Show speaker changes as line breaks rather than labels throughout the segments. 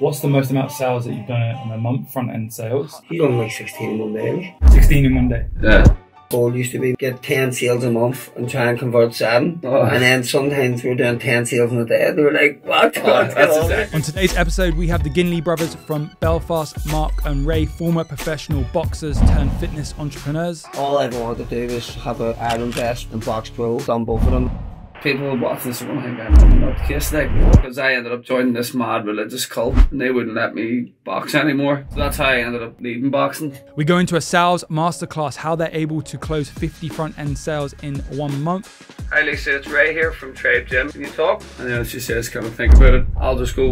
What's the most amount of sales that you've done on a month, front end sales?
You done like 16 in one day.
16 in one day?
Yeah. Goal used to be get 10 sales a month and try and convert 7. Oh. And then sometimes we're doing 10 sales in a day and they were like, what?
On today's episode, we have the Ginley Brothers from Belfast, Mark and Ray, former professional boxers turned fitness entrepreneurs.
All I wanted to do was have an Iron Vest and Box Pro, done both of them. People would watch this one thing I'm not the case, like, because I ended up joining this mad religious cult and they wouldn't let me box anymore. So that's how I ended up leaving boxing.
We go into a sales masterclass, how they're able to close 50 front end sales in 1 month.
Hi Lisa, it's Ray here from Tribe Gym. Can you talk? And then she says, come and think about it. I'll just go.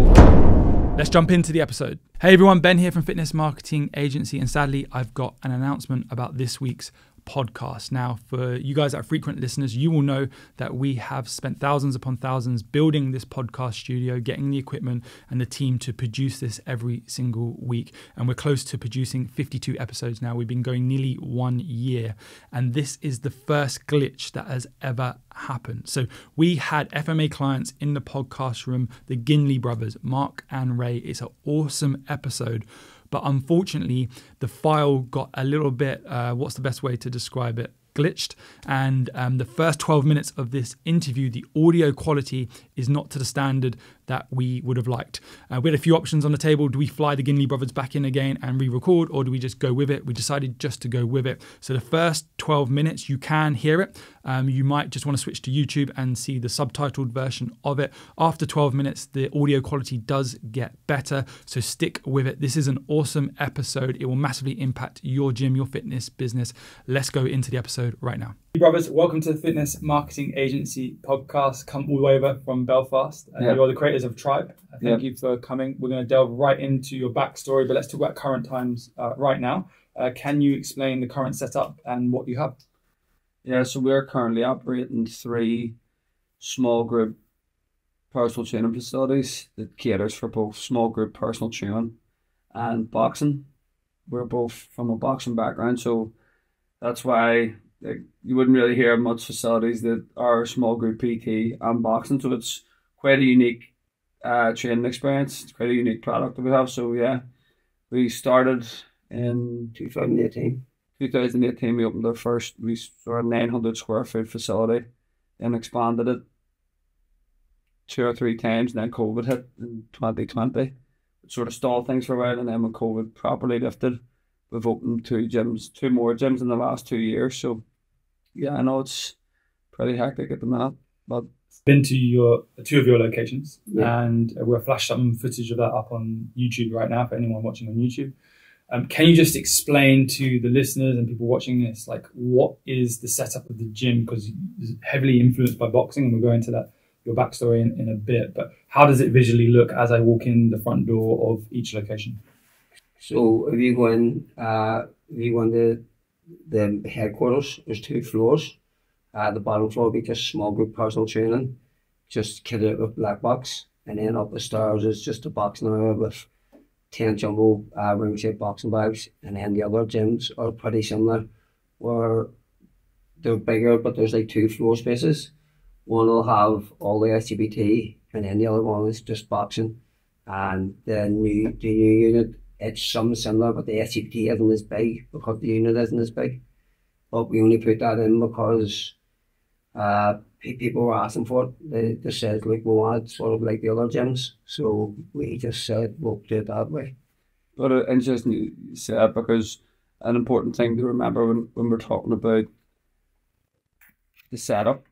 Let's jump into the episode. Hey everyone, Ben here from Fitness Marketing Agency, and sadly I've got an announcement about this week's podcast. Now, for you guys that are frequent listeners, you will know that we have spent thousands upon thousands building this podcast studio, getting the equipment and the team to produce this every single week. And we're close to producing 52 episodes now. We've been going nearly 1 year. And this is the first glitch that has ever happened. So we had FMA clients in the podcast room, the Ginley Brothers, Mark and Ray. It's an awesome episode. But unfortunately, the file got a little bit, what's the best way to describe it? Glitched. And the first 12 minutes of this interview, the audio quality is not to the standard that we would have liked. We had a few options on the table. Do we fly the Ginley Brothers back in again and re-record, or do we just go with it? We decided just to go with it. So the first 12 minutes, you can hear it. You might just want to switch to YouTube and see the subtitled version of it. After 12 minutes, the audio quality does get better. So stick with it. This is an awesome episode. It will massively impact your gym, your fitness business. Let's go into the episode right now. Brothers, welcome to the Fitness Marketing Agency podcast. Come all the way over from Belfast. You're the creators of Tribe. Thank you for coming. We're going to delve right into your backstory, but let's talk about current times right now. Can you explain the current setup and what you have?
Yeah, so we're currently operating 3 small group personal training facilities that caters for both small group personal training and boxing. We're both from a boxing background, so that's why you wouldn't really hear much facilities that are small group PT and boxing. So it's quite a unique training experience. It's quite a unique product that we have. So yeah, we started in 2018. 2018, we opened our first, we sort of 900 square foot facility and expanded it 2 or 3 times, and then COVID hit in 2020. It sort of stalled things for a while, and then when COVID properly lifted, we've opened 2 more gyms in the last 2 years. So yeah, I know it's pretty hectic at the minute, but
been to 2 of your locations, and we'll flash some footage of that up on YouTube right now for anyone watching on YouTube. Can you just explain to the listeners and people watching this, like, what is the setup of the gym? Because it's heavily influenced by boxing, and we'll go into that, your backstory in a bit. But how does it visually look as I walk in the front door of each location?
So if you go in, to the headquarters, there's 2 floors. The bottom floor will be just small group personal training, just kitted with black box, and then up the stairs is just a boxing area with 10 jumbo ring-shaped boxing bags, and then the other gyms are pretty similar, where they're bigger, but there's like 2 floor spaces. One will have all the SGPT, and then the other one is just boxing. And the new unit, it's some similar, but the SGPT isn't as big because the unit isn't as big. But we only put that in because people were asking for it. They just said, like, we want it sort of like the other gyms. So we just said, we'll do it that way.
But interesting you say that, because an important thing to remember when we're talking about the setup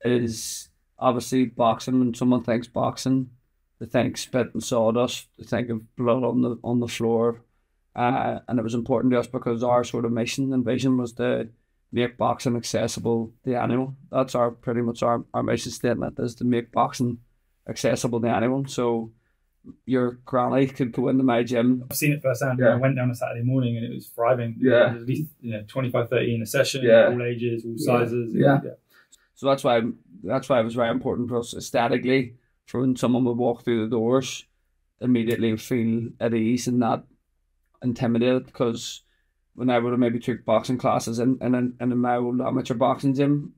is obviously boxing. When someone thinks boxing, they think spit and sawdust, they think of blood on the floor. And it was important to us because our sort of mission and vision was to make boxing accessible to anyone. That's pretty much our mission statement, is to make boxing accessible to anyone. So your granny could go into my gym.
I've seen it firsthand. Yeah. I went down a Saturday morning and it was thriving.
Yeah.
At least 25, 30 in a session, all ages, all sizes.
Yeah. So that's why it was very important for us aesthetically, for when someone would walk through the doors, immediately feel at ease and not intimidated. Because when I would have maybe took boxing classes in my old amateur boxing gym,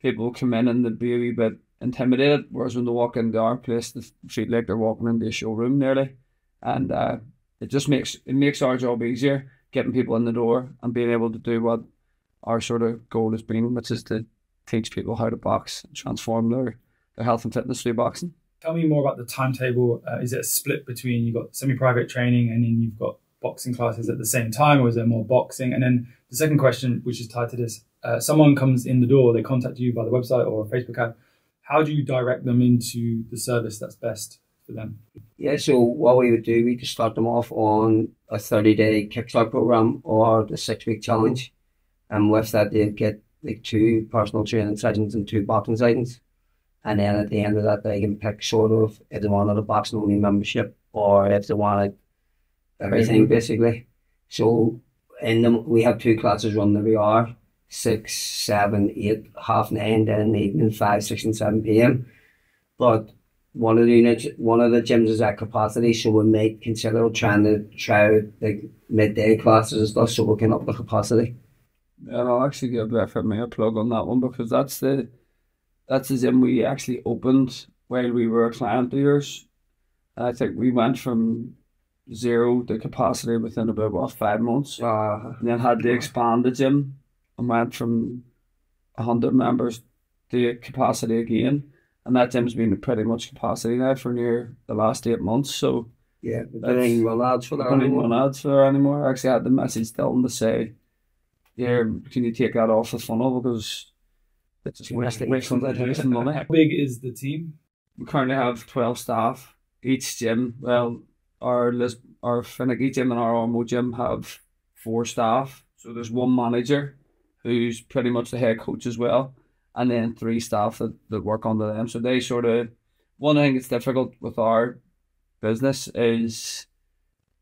people would come in and they'd be a wee bit intimidated, whereas when they walk into our place, they feel like they're walking into a showroom nearly. and it makes our job easier, getting people in the door and being able to do what our sort of goal has been, which is to teach people how to box and transform their health and fitness through boxing.
Tell me more about the timetable. Is it a split between you've got semi-private training and then you've got boxing classes at the same time, or is there more boxing? And then the second question, which is tied to this, someone comes in the door, they contact you by the website or a Facebook ad. How do you direct them into the service that's best for them?
Yeah, so what we would do, we just start them off on a 30-day kickstart program or the 6-week challenge. And with that, they get like 2 personal training sessions and 2 boxing sessions. And then at the end of that, they can pick sort of if they wanted a boxing only membership or if they wanted everything, basically. So in them, we have 2 classes run every hour, 6, 7, 8, 8:30, then in the evening, 5, 6 and 7 p.m. But one of the gyms is at capacity, so we might consider trying to try like midday classes and stuff so we can up the capacity.
And I'll actually give a plug on that one, because that's the gym we actually opened while we were a client of yours. And I think we went from 0 to capacity within about 5 months. And then had to expand the gym and went from 100 members to capacity again. And that gym's been pretty much capacity now for near the last 8 months. So
yeah, we don't even run ads for that
anymore. I actually had the message Dylan to say, yeah, can you take that off the funnel, because it's just wasting money.
How big is the team?
We currently have 12 staff. Each gym, well, our Finicky gym and our Ormo gym have 4 staff. So there's 1 manager who's pretty much the head coach as well, and then 3 staff that work under them. So they sort of, one thing that's difficult with our business is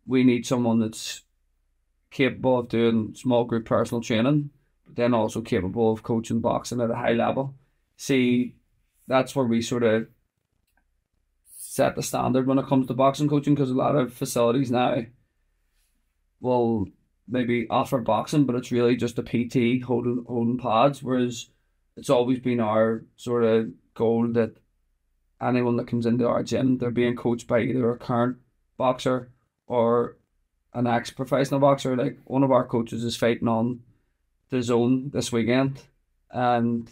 we need someone that's capable of doing small group personal training, but then also capable of coaching boxing at a high level. See, that's where we sort of set the standard when it comes to boxing coaching, because a lot of facilities now will maybe offer boxing, but it's really just a PT holding pads, whereas it's always been our sort of goal that anyone that comes into our gym, they're being coached by either a current boxer or an ex-professional boxer. Like, one of our coaches is fighting on the zone this weekend, and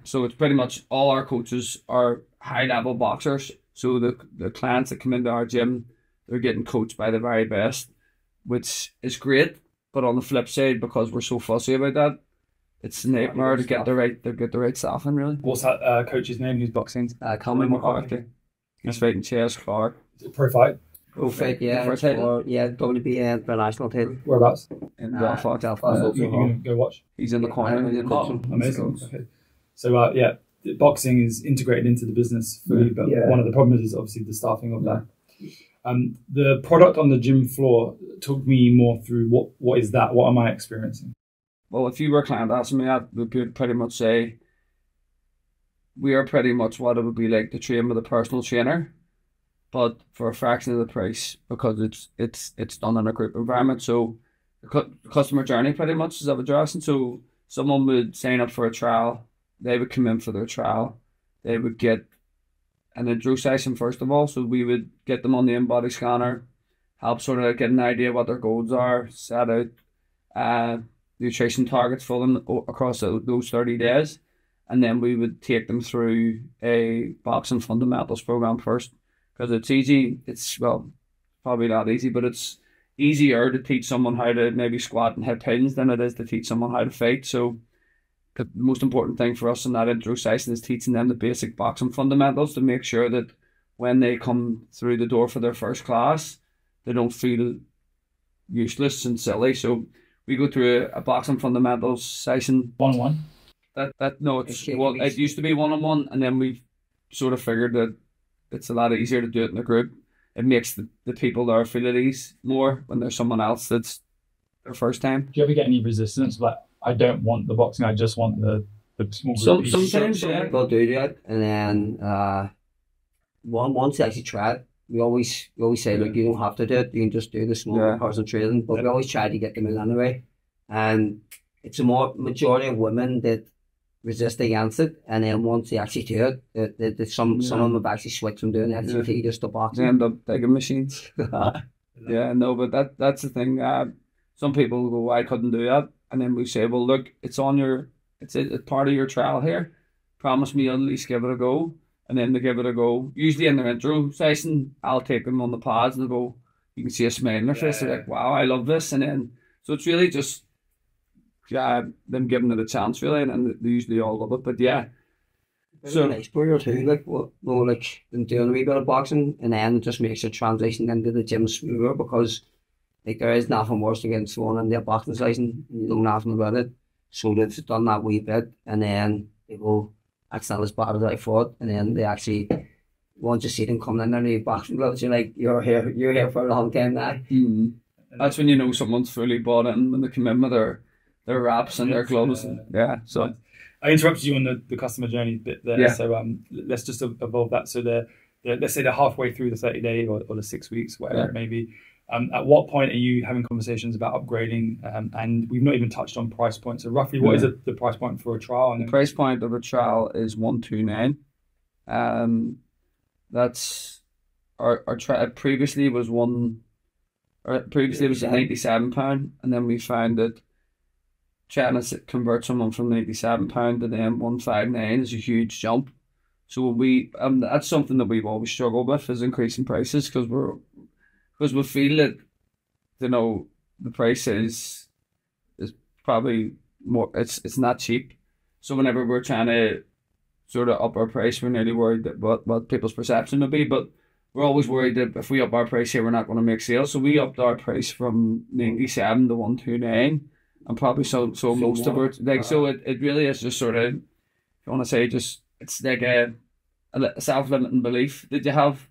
so it's pretty much all our coaches are high-level boxers. So the clients that come into our gym, they're getting coached by the very best, which is great. But on the flip side, because we're so fussy about that, it's a nightmare to get the right staff in, really.
What's that coach's name who's boxing?
Colin McCarthy. He's fighting Chase Clark.
Is it pro fight?
Pro fight, yeah. WBA international title.
Whereabouts?
In Belfast.
You're going to go watch?
He's in the corner.
Amazing. Okay. So boxing is integrated into the business fully, but one of the problems is obviously the staffing of that. The product on the gym floor, took me more through what is that? What am I experiencing?
Well, if you were a client asking me that, we could pretty much say we are pretty much what it would be like to train with a personal trainer, but for a fraction of the price, because it's done in a group environment. So the customer journey pretty much is of addressing. So someone would sign up for a trial, they would come in for their trial, they would get an intro session first of all. So we would get them on the in-body scanner, help sort of get an idea what their goals are, set out nutrition targets for them across those 30 days. And then we would take them through a boxing fundamentals program first, because it's easy. Probably not easy, but it's easier to teach someone how to maybe squat and hit pins than it is to teach someone how to fight. So the most important thing for us in that intro session is teaching them the basic boxing fundamentals to make sure that when they come through the door for their first class, they don't feel useless and silly. So we go through a boxing fundamentals session.
1-on-1?
It used to be 1-on-1, and then we sort of figured that it's a lot easier to do it in a group. It makes the people there feel at ease more when there's someone else that's their first time.
Do you ever get any resistance? Like, I don't want the boxing, I just want the small group.
Sometimes people do that, and then once you actually try it, we always say, look, you don't have to do it, you can just do the small personal training, but we always try to get them in anyway. And it's a majority of women that resist against it, and then once they actually do it, some of them have actually switched from doing SGPT just to
They
boxing.
end up digging machines. Yeah, no, but that's the thing. Some people go, I couldn't do that, and then we say, well, look, it's part of your trial here. Promise me you'll at least give it a go, and then they give it a go. Usually in their intro session, I'll take them on the pads and they go, you can see a smile on their face. They're like, wow, I love this, and then so it's really just them giving it a chance, really, and they usually all love it. But yeah.
So nice player too, like them doing a wee bit of boxing, and then it just makes the transition into the gym smoother, because like there is nothing worse than getting thrown into a boxing session and you know nothing about it. So they've done that wee bit, and then they go, that's not as bad as I thought, and then they actually, once you see them coming in their new boxing gloves, you're like, you're here for a long time now.
Mm-hmm. That's when you know someone's fully bought in, when they come in with their wraps and their gloves. So
I interrupted you on the customer journey bit there, so let's just evolve that. So let's say they're halfway through the 30-day or the 6 weeks, whatever it may be. At what point are you having conversations about upgrading? And we've not even touched on price points. So roughly, what is the price point for a trial?
The price point of a trial is $129. That's our trial previously was £97, and then we found that trying to convert someone from £97 to then $159 is a huge jump. So that's something that we've always struggled with, is increasing prices, because we feel that, you know, the price is probably more, it's not cheap. So whenever we're trying to sort of up our price, we're nearly worried that what people's perception would be, but we're always worried that if we up our price here, we're not going to make sales. So we upped our price from 97 to 129, and probably so most of it, like, so it really is just sort of, if you want to say, just, it's like a self-limiting belief that you have,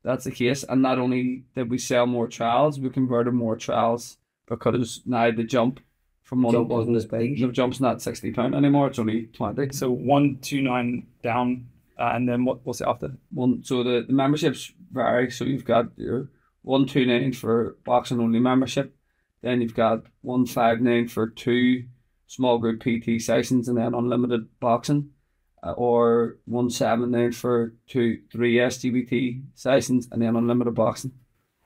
that's the case. And not only did we sell more trials, we converted more trials, because now the jump from one
jump wasn't as big.
The jump's not £60 anymore, it's only 20.
So 129 down, and then what's it after?
So the memberships vary. So you've got your 129 for boxing only membership, then you've got 159 for 2 small group PT sessions and then unlimited boxing, or 179 for 3 SGPT sessions and then unlimited boxing.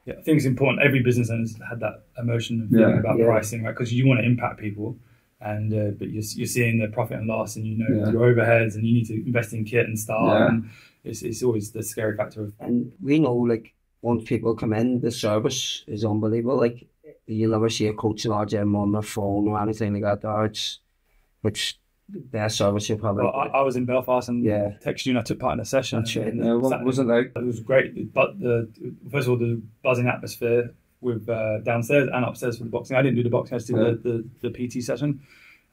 Yeah, I think it's important. Every business owner's had that emotion of feeling about pricing, right? Because you want to impact people, and but you're seeing the profit and loss, and you know your overheads, and you need to invest in kit and staff, and it's always the scary factor of.
And we know, like, once people come in, the service is unbelievable. Like, you'll never see a coach in our gym on their phone or anything like that. Which the best service you'll probably.
Well, I was in Belfast and texted you, and I took part in a session.
What was it like?
It was great, but first of all, the buzzing atmosphere with downstairs and upstairs for the boxing. I didn't do the boxing, I just did the PT session.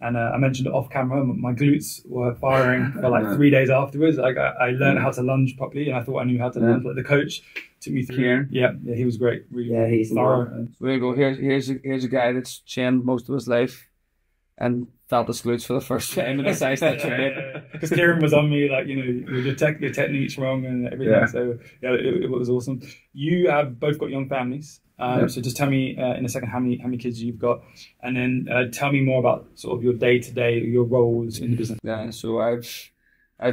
And I mentioned it off camera, my glutes were firing for like 3 days afterwards. Like I learned how to lunge properly, and I thought I knew how to lunge. Like the coach took me through.
Kieran.
Yeah, he was great. Really,
he's
thorough.
So there you go. Here's a guy that's trained most of his life and felt his glutes for the first time in a size that trained.
Because Kieran was on me, like, you know, your technique's wrong and everything. Yeah. So yeah, it was awesome. You have both got young families. So just tell me in a second how many kids you've got, and then tell me more about sort of your day-to-day, your roles in the business.
Yeah, so I've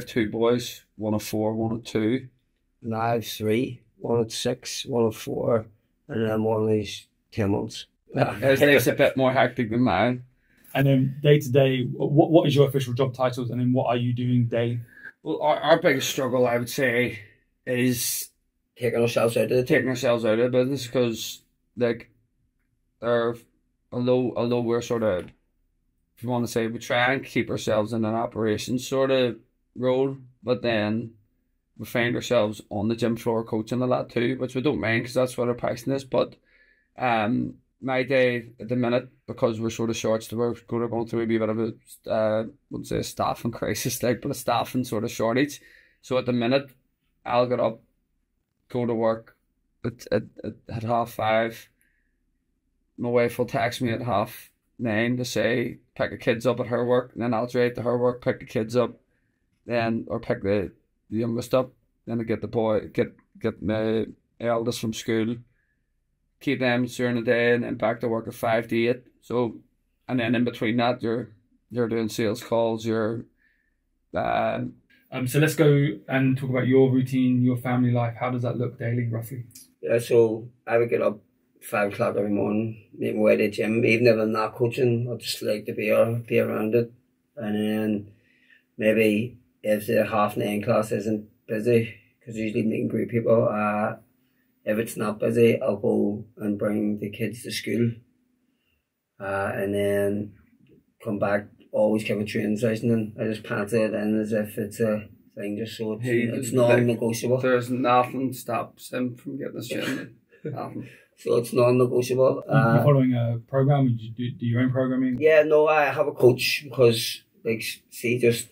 2 boys, one of 4, one of 2.
And I have 3, one of 6, one of 4, and then one of these 10 months.
It's a bit more hectic than mine.
And then day-to-day, what is your official job titles, and then what are you doing day?
Well, our biggest struggle, I would say, is
taking ourselves out of
the business, because, like, although we're sort of, if you want to say, we try and keep ourselves in an operations sort of role, but then we find ourselves on the gym floor coaching a lot too, which we don't mind because that's what our passion is. But my day at the minute, because we're sort of short, so we're going through a wee bit of a, I wouldn't say a staffing crisis, like, but a staffing sort of shortage. So at the minute, I'll get up, go to work at 5:30. My wife will text me at 9:30 to say pick the kids up at her work, and then I'll drive to her work, pick the kids up, or pick the youngest up, then I get my eldest from school, keep them during the day, and then back to work at 5 to 8. So, and then in between that, you're you're doing sales calls, you're
so let's go and talk about your routine, your family life. How does that look daily, roughly?
Yeah, so I would get up 5 o'clock every morning, make my way to the gym. Even if I'm not coaching, I just like to be around it. And then maybe if the 9:30 class isn't busy, because usually meeting group people, if it's not busy, I'll go and bring the kids to school. And then come back, always give a training session, and I just pants it in as if it's a thing, just so it's non-negotiable.
There's nothing stops him from getting his gym. Nothing.
So it's non-negotiable.
You're following a program? You do your own programming?
Yeah, no, I have a coach, because like, see, just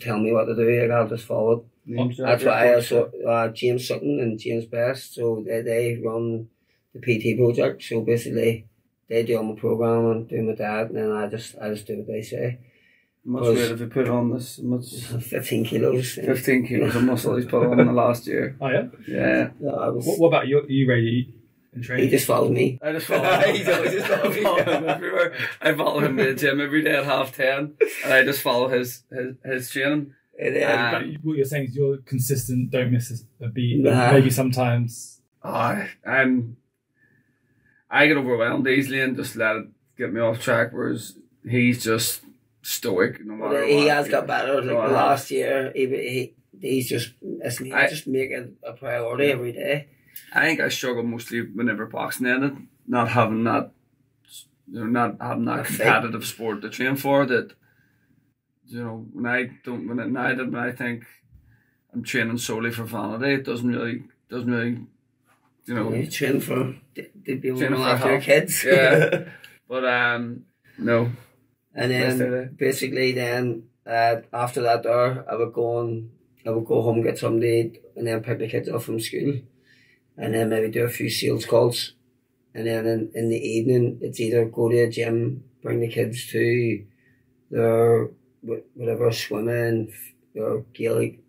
tell me what to do, like, I'll just follow it. That's why I also James Sutton and James Best, so they run the PT project. So basically, they do all my program and do my diet, and then I just do what they say.
How much weight have you put on this?
15 kilos.
15 kilos of muscle he's put on in the last year.
Oh yeah.
Yeah.
What about you, Ray? And training?
He just follows me.
I just follow him.
He's always just following me.
Everywhere. I follow him to the gym every day at 10:30, and I just follow his training.
What you're saying is you're consistent, don't miss a beat.
Nah.
Maybe sometimes.
I get overwhelmed easily and just let it get me off track, whereas he's just stoic no matter what.
He has got better. Like last year, he's just make it a priority every day.
I think I struggle mostly whenever boxing ended, not having that competitive sport to train for. That, you know, when I think I'm training solely for vanity, it doesn't really, you know.
You train for to be able to
Train
look
for
after your
health.
kids.
Yeah, but no.
And then basically, after that, I would go home, get something to eat, and then pick the kids up from school, and then maybe do a few sales calls, and then in the evening, it's either go to a gym, bring the kids to their whatever, swimming, or Gaelic,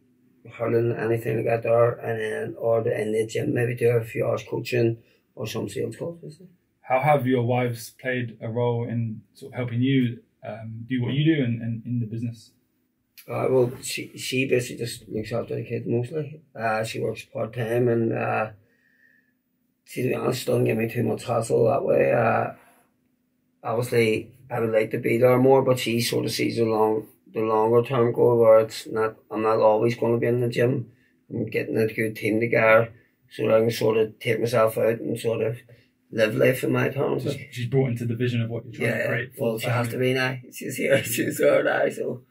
hurling, anything like that there, and then or in the gym maybe do a few hours coaching or some sales calls. Basically.
How have your wives played a role in sort of helping you do what you do and in the business?
Well, she basically just looks after the kids mostly. She works part-time, and to be honest, doesn't give me too much hassle that way. Obviously, I would like to be there more, but she sort of sees the longer term goal, where I'm not always going to be in the gym. I'm getting a good team together, so that I can sort of take myself out and sort of live life in my terms.
She's brought into the vision of what you're trying to create.
Well, she has to be now. She's here. She's there now. So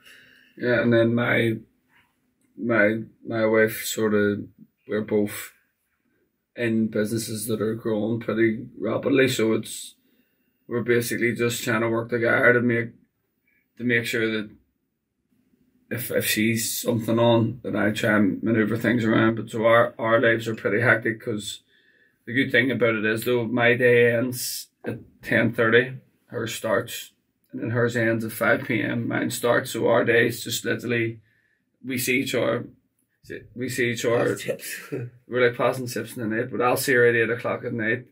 yeah, and then my wife we're both in businesses that are growing pretty rapidly, so we're basically just trying to work together to make sure that if she's something on, that I try and maneuver things around. But so our lives are pretty hectic, because the good thing about it is, though, my day ends at 10:30, hers starts, and then hers ends at 5 p.m, mine starts. So our days just literally, we see each other. We're like passing tips in the night, but I'll see her at 8 o'clock at night,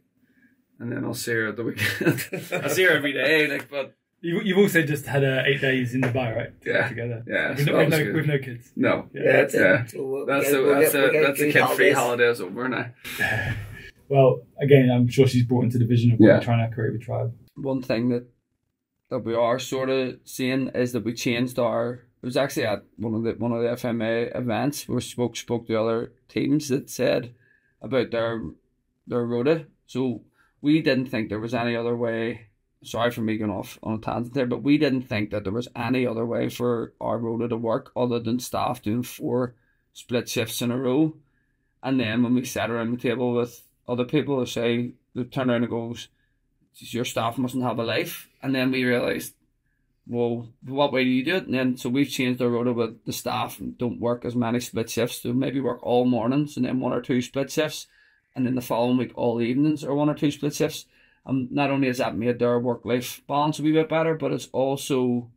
and then I'll see her at the weekend. I see her every day, but
you've also just had 8 days in Dubai, right?
Yeah,
together.
Yeah,
with no kids.
No.
Yeah,
that's the kid-free holidays over now.
Well, again, I'm sure she's brought into the vision of what we're trying to create with Tribe.
One thing that we are sort of seeing is that we changed it was actually at one of the FMA events where we spoke to other teams that said about their Rota. So we didn't think there was any other way. Sorry for me going off on a tangent there, but we didn't think that there was any other way for our Rota to work other than staff doing 4 split shifts in a row. And then when we sat around the table with other people, they turn around and goes, your staff mustn't have a life. And then we realised, well, what way do you do it? And then so we've changed our Rota with the staff and don't work as many split shifts. So maybe work all mornings and then 1 or 2 split shifts. And then the following week, all evenings or 1 or 2 split shifts. Not only has that made their work-life balance a wee bit better, but it's also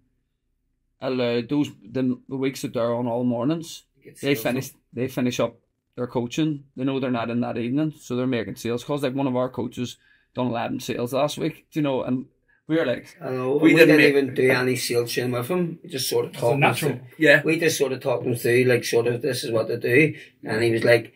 allowed the weeks that they're on all mornings, they finish up their coaching. They know they're not in that evening, so they're making sales calls. Like one of our coaches done 11 sales last week, and
We were like,
I know.
We
We
didn't
didn't
make-
even do any sales training with him. We just sort of
So
talked him
natural.
through.
yeah,
We just sort of talked him through, like, sort of, this is what to do. And he was like,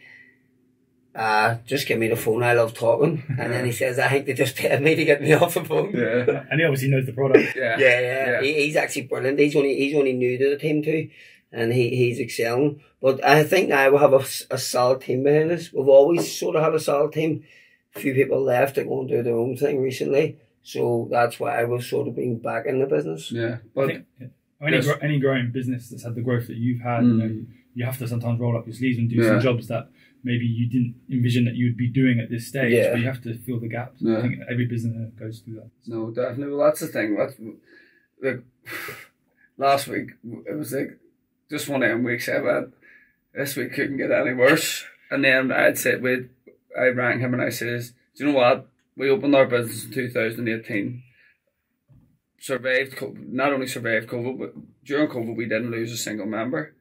just give me the phone, I love talking. And then he says, I think they just paid me to get me off the phone.
yeah,
And he obviously knows the product.
yeah,
Yeah. He's actually brilliant. He's only new to the team too, and he's excelling. But I think now we have a solid team behind us. We've always sort of had a solid team. A few people left to go and do their own thing recently, so that's why we've sort of been back in the business.
yeah.
I
But
think
Yes.
any growing business that's had the growth that you've had, you have to sometimes roll up your sleeves and do some jobs that maybe you didn't envision that you would be doing at this stage,
Yeah.
but you have to fill the gaps.
Yeah.
I think every business goes through that.
no, definitely. Well, that's the thing. Like last week, it was like just one of them weeks. I went, this week couldn't get any worse. And then I rang him and I says, do you know what? We opened our business in 2018. Not only survived COVID, but during COVID we didn't lose a single member.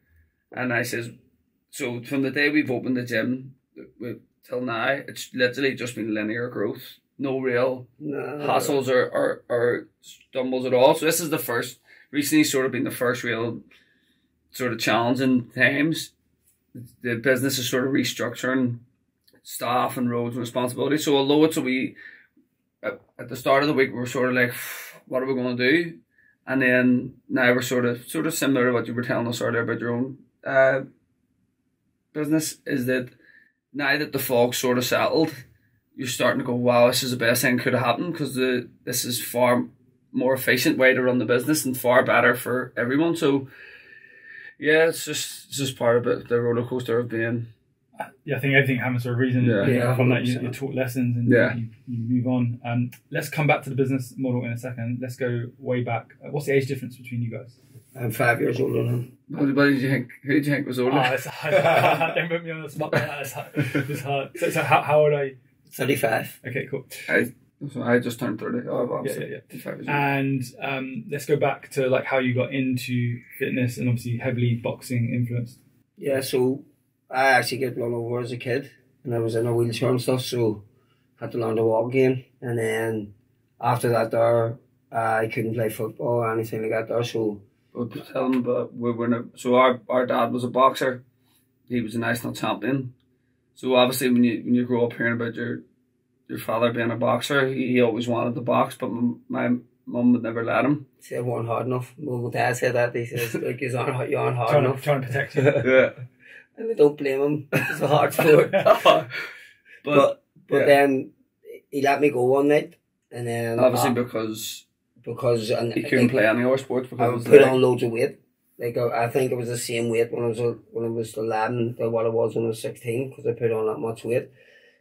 And I says, so from the day we've opened the gym till now, it's literally just been linear growth. No real hassles or stumbles at all. So this is recently sort of been the first real sort of challenging times. The business is sort of restructuring staff and roles and responsibilities. So although it's at the start of the week, we were sort of like, what are we going to do? And then now we're sort of similar to what you were telling us earlier about your own business, is that now that the fog's sort of settled, you're starting to go, wow, this is the best thing that could have happened, because this is far more efficient way to run the business and far better for everyone. So yeah, it's just part of it, the roller coaster of being.
Yeah, I think everything happens for a reason.
Yeah.
From that, you taught lessons and you move on. Let's come back to the business model in a second. Let's go way back. What's the age difference between you guys?
I'm 5 years older than him.
What did you think? Who did you think was older?
It's hard. Don't put me on the spot like that. It's hard. So how old are you?
35.
Okay, cool.
I just turned 30. Oh, well,
Yeah.
55 years old.
And let's go back to like how you got into fitness and obviously heavily boxing influenced.
Yeah, so I actually get run over as a kid, and I was in a wheelchair and stuff, so I had to learn to walk again. And then after that there, I couldn't play football or anything like that there, so...
But tell them about, so our dad was a boxer. He was a national champion. So obviously when you grow up hearing about your father being a boxer, he always wanted to box, but my mum would never let him.
He said, weren't hard enough. My dad said that. He says, like, you aren't hard
Trying
enough.
to protect you.
Yeah.
And I don't blame him. It's a hard sport. But then he let me go one night, and then
Obviously because he couldn't play any other sports
I
because
would
of
put
his leg.
on loads of weight. Like I think it was the same weight when I was 11 than what I was when I was 16, because I put on that much weight.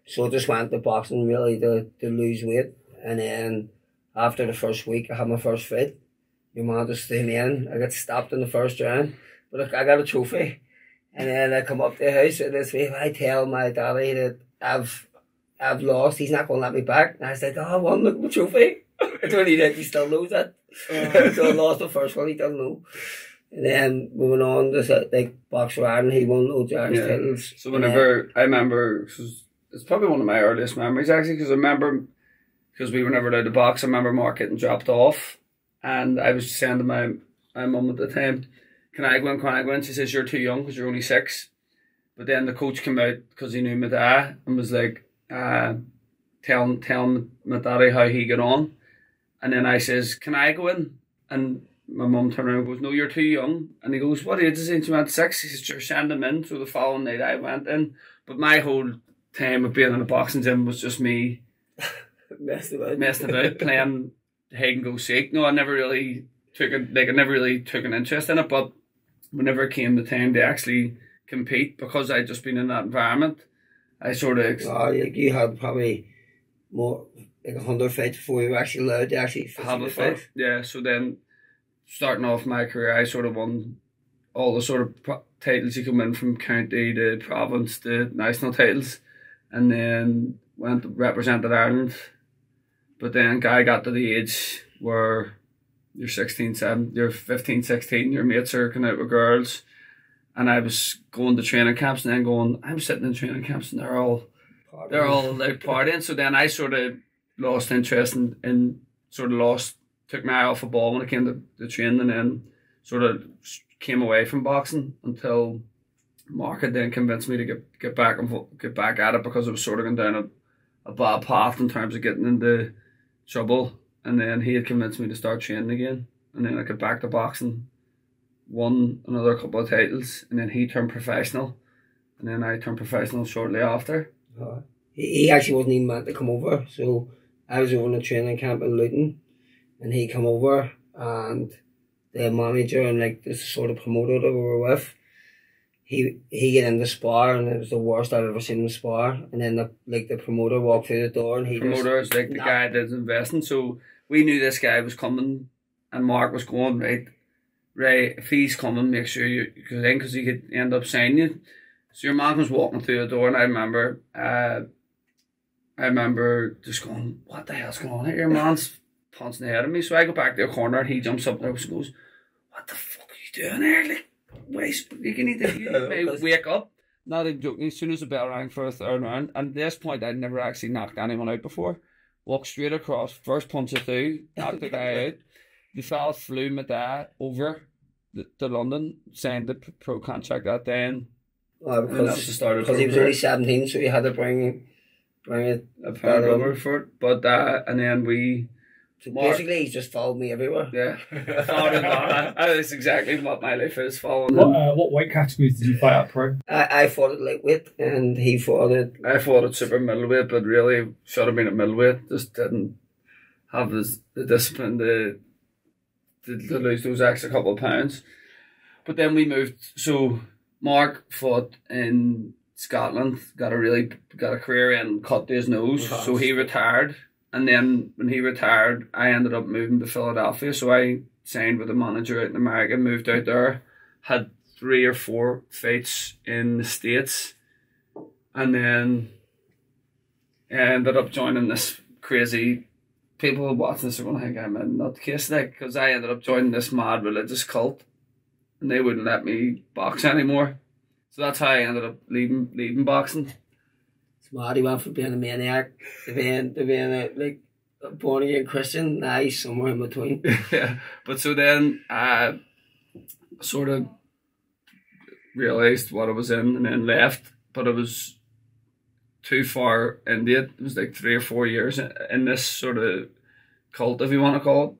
So I just went to boxing really to lose weight. And then after the first week, I had my first fight. Your man just threw me in. I got stopped in the first round, but I got a trophy. And then I come up to the house, and this week I tell my daddy that I've lost. He's not going to let me back. And I said, I won, look, my trophy. I don't need it. He still knows that. So I lost the first one. He doesn't know. And then we went on to like Boxer Ireland. He won loads of Irish titles.
So whenever I remember, it's probably one of my earliest memories actually, because I remember, because we were never allowed to box, I remember Mark getting dropped off, and I was saying to my mum at the time, can I go in? She says, you're too young because you're only 6. But then the coach came out because he knew my dad and was like, telling my daddy how he got on. And then I says, can I go in? And my mum turned around and goes, no, you're too young. And he goes, what age is he? And she went 6. He says, sure, send him in. So the following night I went in. But my whole time of being in a boxing gym was just me messing about, playing hide and go seek. No, I never really took an interest in it, but whenever it came the time to actually compete, because I'd just been in that environment, I sort of...
you had probably more, like 100 fights before you were actually allowed to actually
have a fight. Yeah, so then starting off my career, I sort of won all the sort of titles you come in, from county to province to national titles, and then went represented Ireland. But then I got to the age where you're 15, 16, your mates are going out with girls, and I was going to training camps and then I'm sitting in training camps and they're all out partying. So then I sort of lost interest in sort of took my eye off the ball when it came to training, and then sort of came away from boxing until Mark had then convinced me to get back at it, because it was sort of going down a bad path in terms of getting into trouble. And then he had convinced me to start training again, and then I got back to boxing, won another couple of titles, and then he turned professional, and then I turned professional shortly after.
He actually wasn't even meant to come over, so I was over in a training camp in Luton, and he come over, and the manager and like the sort of promoter that we were with, he get in the spar, and it was the worst I've ever seen him spar. And then the promoter walked through the door, and
promoter is like the guy that's investing. So we knew this guy was coming, and Mark was going, right, Ray, if he's coming, make sure you, because he could end up signing you. So your man was walking through the door, and I remember just going, what the hell's going on here? Your man's punching the head of me. So I go back to the corner, and he jumps up there and goes, what the fuck are you doing here? Like, wait, you need to wake up.
Not even joking, as soon as the bell rang for a third round, and at this point I'd never actually knocked anyone out before. Walked straight across, first punch it through, knocked the guy out. The fella flew my dad over to London, signed the pro contract that day. And
because he was only 17, so he had to bring it
a pound over for it. But and then we.
So basically, he's just followed me everywhere.
Yeah, that's exactly what my life is, following.
What weight categories did you fight at pro?
I fought at lightweight, and he fought at.
I fought at super middleweight, but really should have been at middleweight. Just didn't have the discipline to lose those extra couple of pounds. But then we moved. So Mark fought in Scotland, got a career and cut his nose, so he retired. And then when he retired, I ended up moving to Philadelphia. So I signed with a manager out in America, moved out there, had 3 or 4 fights in the States, and then I ended up joining this crazy. People watching this are going to think I'm a nutcase, like, because I ended up joining this mad religious cult, and they wouldn't let me box anymore. So that's how I ended up leaving boxing.
He went from being a maniac to being a born again Christian. Now he's somewhere in between.
Yeah, but so then I sort of realised what I was in, and then left. But it was too far into it. It was like 3 or 4 years in this sort of cult, if you want to call it.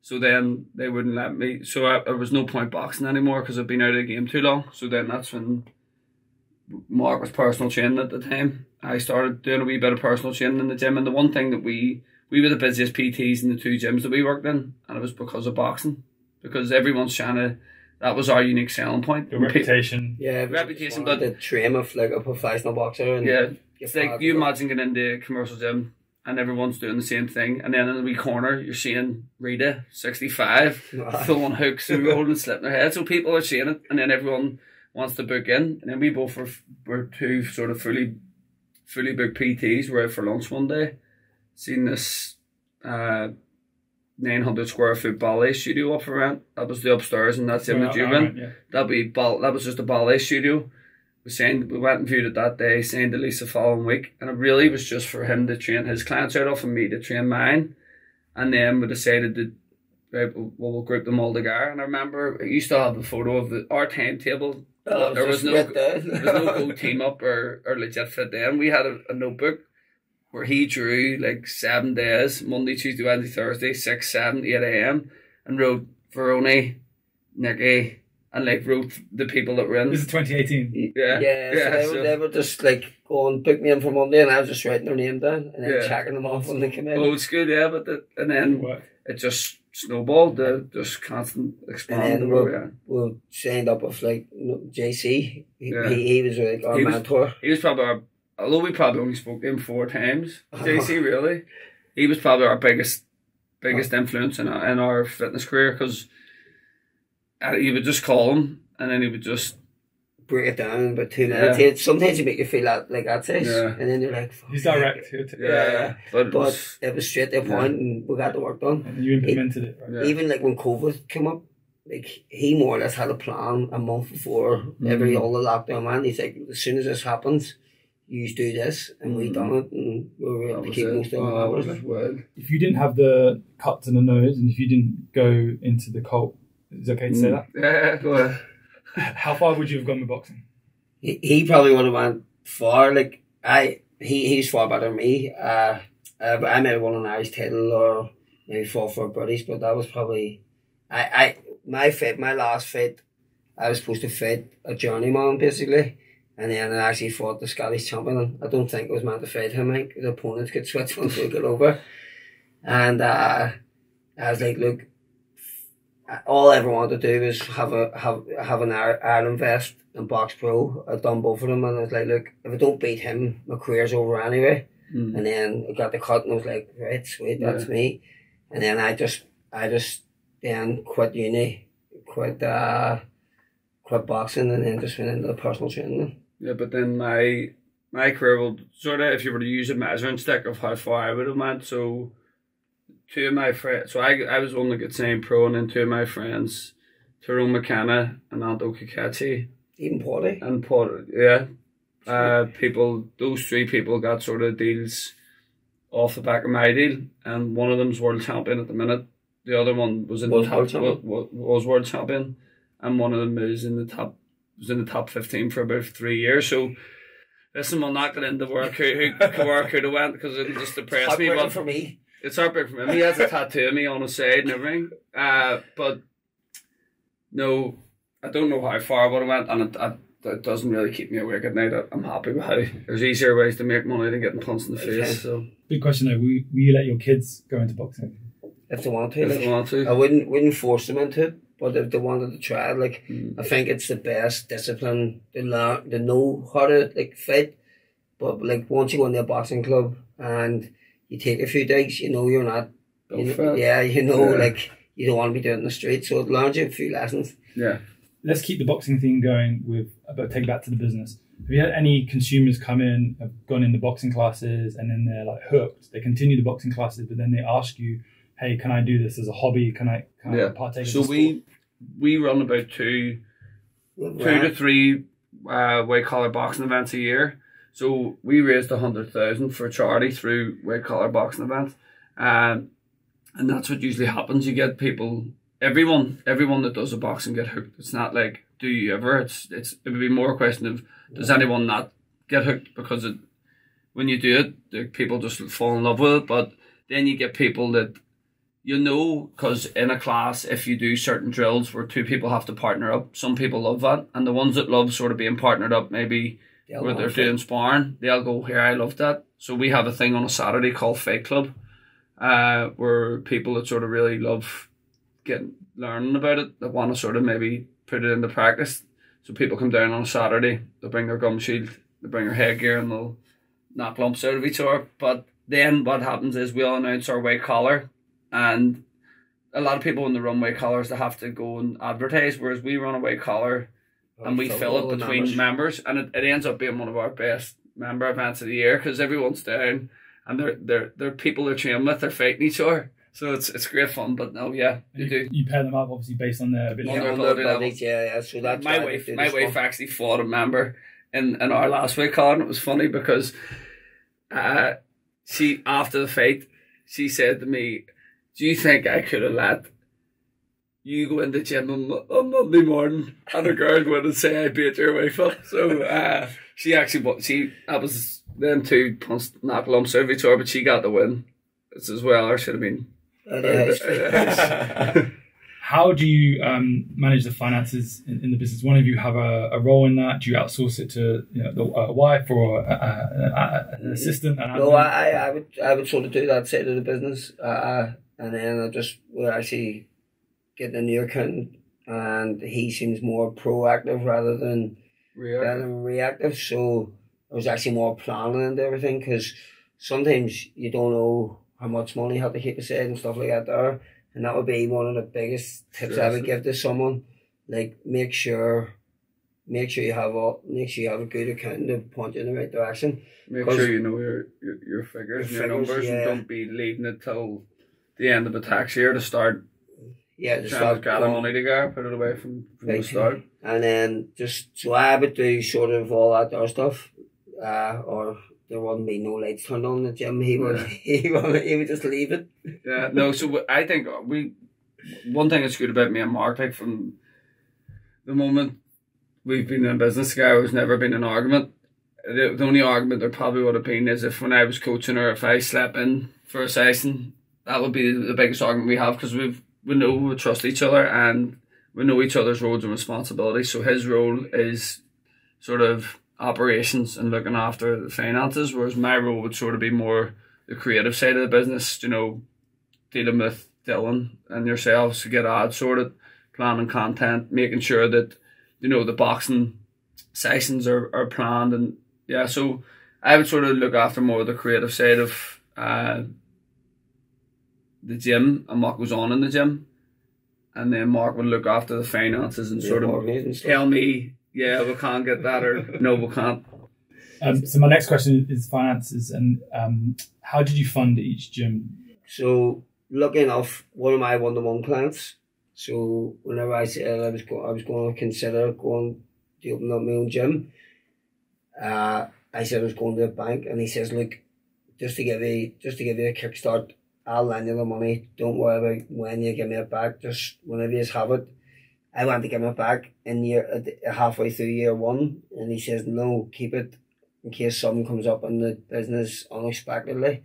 So then they wouldn't let me. So there was no point boxing anymore because I'd been out of the game too long. So then that's when Mark was personal training at the time. I started doing a wee bit of personal training in the gym, and the one thing that we were the busiest PTs in the 2 gyms that we worked in, and it was because of boxing. Because everyone's trying to, that was our unique selling point.
The reputation.
Yeah,
reputation, but
the train of like a professional boxer. And
yeah, it's like you imagine getting into a commercial gym and everyone's doing the same thing, and then in the wee corner you're seeing Rota, 65, throwing hooks and rolling and slipping their head. So people are seeing it, and then everyone wants to book in, and then we both were 2 sort of fully booked PTs. We're out for lunch one day, seen this 900 square foot ballet studio up for rent. That was the upstairs, and that's in the gym. Yeah. That was just a ballet studio. We went and viewed it that day, signed the lease the following week, and it really was just for him to train his clients out of and me to train mine. And then we decided to we'll group them all together. And I remember I used to have a photo of our timetable. There was no go team up or legit fit then. We had a notebook where he drew like 7 days, Monday, Tuesday, Wednesday, Thursday, 6, 7, 8 a.m. and wrote Veroni, Nicky, and like wrote the people that were in.
This is 2018.
Yeah. So they were just like going book me in for Monday, and I was just writing their name down and then checking them off when they came in.
Old school, yeah, and then it just snowballed, just constant expanding.
We signed up with like JC. He was like our mentor.
He was probably although we probably only spoke to him 4 times. JC, really, he was probably our biggest influence in our fitness career, because you would just call him and then he would just
break it down in about 2 minutes. Sometimes you make you feel like that's it, and then you're like,
he's direct.
But it was straight to the point, and we got the work done.
And you implemented it, right?
Even like when COVID came up, like he more or less had a plan a month before all the lockdown, man. He's like, as soon as this happens, you do this, and we done it, and we were able to keep most of our hours.
If you didn't have the cut to the nose, and if you didn't go into the cult, is it okay to say that?
Yeah, go ahead.
How far would you have gone with boxing?
He probably would have went far. Like he's far better than me. But I might have won an Irish title or maybe fought for a British, but that was probably my last fight. I was supposed to fight a journeyman basically, and then I actually fought the Scottish champion. I don't think it was meant to fight him. I think the opponents could switch once we got over, and I was like, look, all I ever wanted to do was have an Ireland vest and box pro. I'd done both of them, and I was like, look, if I don't beat him, my career's over anyway. And then I got the cut, and I was like, right, sweet, that's me. And then I just then quit uni, quit boxing, and then just went into the personal training.
Yeah, but then my career will sort of, if you were to use a measuring stick of how far I would have went, so two of my friends, so I was one that got signed pro, and then two of my friends, Tyrone McKenna and Anto Kakachi.
Even Porty.
And Porty, yeah. Those three people got sort of deals off the back of my deal, and one of them's world champion at the minute. The other one was was world champion, and one of them was in the top 15 for about 3 years. So listen, we'll not get into work who could have went, because it just depressed me.
But for me,
it's heartbreaking for me. He has a tattoo of me on his side and everything. But no, I don't know how far I would have went, and it doesn't really keep me awake at night. I'm happy with how there's easier ways to make money than getting punched in the face. So
big question though, will you let your kids go into boxing?
If they want to.
If they want to.
I wouldn't force them into it, but if they wanted to try it, like I think it's the best discipline. They know how to fight, but like once you go into a boxing club and you take a few digs, you know you're not. Like you don't want to be doing it in the street, so it learns you a few lessons.
Yeah.
Let's keep the boxing thing going but take it back to the business. Have you had any consumers come in, have gone in the boxing classes, and then they're like hooked? They continue the boxing classes, but then they ask you, hey, can I do this as a hobby? Can I partake in this?
So we run about two to three white collar boxing events a year. So we raised 100,000 for charity through white collar boxing events. And that's what usually happens. You get people, everyone that does a boxing get hooked. It's not like, do you ever? It would be more a question of, does anyone not get hooked? Because when you do it, the people just fall in love with it. But then you get people that, because in a class, if you do certain drills where two people have to partner up, some people love that. And the ones that love sort of being partnered up, maybe where they're doing sparring, they'll go, here, I love that. So we have a thing on a Saturday called Fight Club, where people that sort of really love learning about it, that want to sort of maybe put it into practice. So people come down on a Saturday, they'll bring their gum shield, they'll bring their headgear, and they'll knock lumps out of each other. But then what happens is we'll announce our white collar, and a lot of people in the run white collars, they have to go and advertise, whereas we run a white collar and we fill it between members, and it ends up being one of our best member events of the year, because everyone's down and they're people they're training with, they're fighting each other. So it's great fun. But no, yeah,
you pair them up obviously based on their ability.
So that's
my wife actually fought a member in our last week collar, and it was funny because she, after the fight, she said to me, do you think I could have let you go in the gym on Monday morning and a girl go in and say I beat your wife up? So that was them two knock lumps out of each other, but she got the win. It's as well, or should have been.
How do you manage the finances in the business? One of you have a role in that. Do you outsource it to the wife or an assistant?
No, I would sort of do that side of the business, and then we're actually getting a new accountant, and he seems more proactive rather than reactive. So I was actually more planning and everything, because sometimes you don't know how much money you have to keep aside and stuff like that there. And that would be one of the biggest tips I would give to someone. Like, make sure you have a good accountant to point you in the right direction.
Make sure you know your figures, your numbers, and don't be leaving it till the end of the tax year to start.
Yeah, to start
gathering money together, put it away from the start.
And then so I would do sort of all that other stuff, or there wouldn't be no lights turned on in the gym. He would just leave it.
Yeah, no. So I think one thing that's good about me and Mark, like from the moment we've been in business together, there's never been an argument. The only argument there probably would have been is if when I was coaching or if I slept in for a session, that would be the biggest argument we have, because we trust each other and we know each other's roles and responsibilities. So his role is sort of operations and looking after the finances, whereas my role would sort of be more the creative side of the business, you know, dealing with Dylan and yourselves to get ads sorted, planning content, making sure that, you know, the boxing sessions are planned. And yeah, so I would sort of look after more of the creative side of the gym and what goes on in the gym, and then Mark would look after the finances and sort of tell me, yeah, we can't get that, or no, we can't.
So my next question is finances, and how did you fund each gym?
So lucky enough, one of my one-to-one clients. So whenever I said I was going to consider going to open up my own gym, I said I was going to a bank, and he says, look, just to give you a kickstart, I'll lend you the money. Don't worry about when you give me it back. Just whenever you have it. I went to give it back halfway through year one, and he says, no, keep it in case something comes up in the business unexpectedly.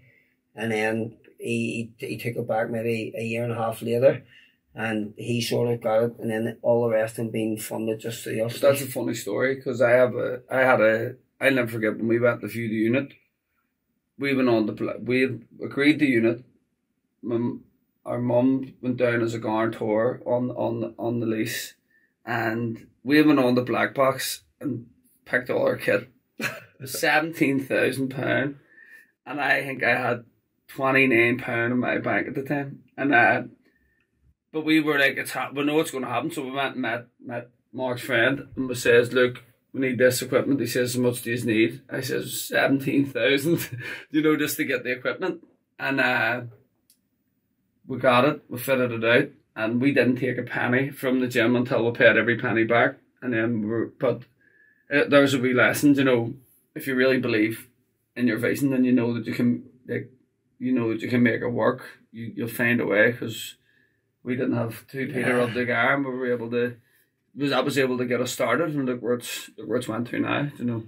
And then he took it back maybe a year and a half later, and he sort of got it, and then all the rest have been funded just through us.
That's a funny story, because I'll never forget when we went to view the unit. We agreed the unit. Our mum went down as a guarantor on the lease, and we went on the black box and picked all our kit. It was £17,000, and I think I had £29 in my bank at the time. And but we were like, we know what's going to happen, so we went and met Mark's friend, and we says, look, we need this equipment. He says, how much do you need? I says, 17,000, you know, just to get the equipment. And we got it, we fitted it out, and we didn't take a penny from the gym until we paid every penny back. And then there's a wee lesson, you know, if you really believe in your vision, then you know that you can, like, you know that you can make it work. You'll find a way, because we didn't have two Peter up the arm. We were able to, I was able to get us started, and look where it's went to now, you know.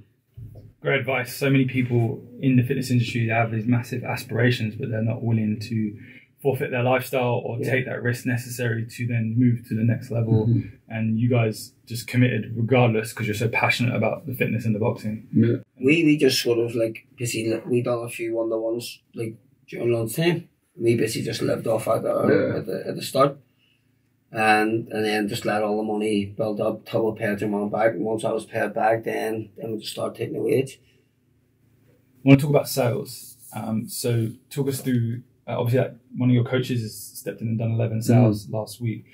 Great advice. So many people in the fitness industry have these massive aspirations, but they're not willing to forfeit their lifestyle or take that risk necessary to then move to the next level. Mm-hmm. And you guys just committed regardless, because you're so passionate about the fitness and the boxing.
Yeah. We just sort of like, basically, we done a few one-to-ones like during lunchtime. We basically just lived off at the start. And then just let all the money build up till we paid your mum back. And once I was paid back, then we just start taking the wage.
I want to talk about sales. So talk us through, obviously one of your coaches has stepped in and done 11 sales last week.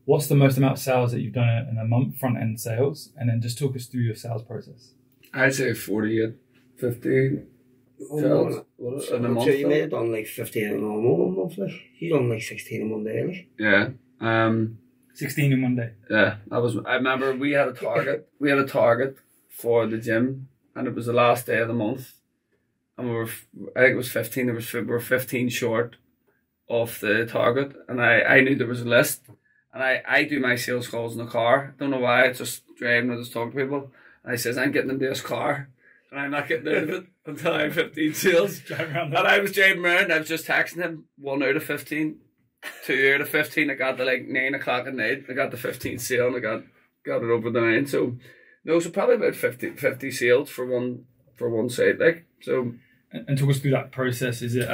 What's the most amount of sales that you've done in a month, front end sales? And then just talk us through your sales process.
I'd say 48, 50 sales in a month.
So you may have done like 15 in a month, like. You done like 16 in one day, like.
Yeah.
16 in one day.
Yeah, I remember we had a target. We had a target for the gym, and it was the last day of the month, and I think it was 15. We were 15 short of the target, and I knew there was a list, and I do my sales calls in the car. Don't know why. I just driving, I just talk to people, and I says, I'm getting into this car, and I'm not getting out of it until I have 15 sales. And I was driving around. I was just texting him 1 out of 15. 2 out of 15, I got to like 9 o'clock at night. I got the 15th sale, and I got it over the 9. So no, so probably about 50 sales for one site, like. So
and talk us through that process. Is it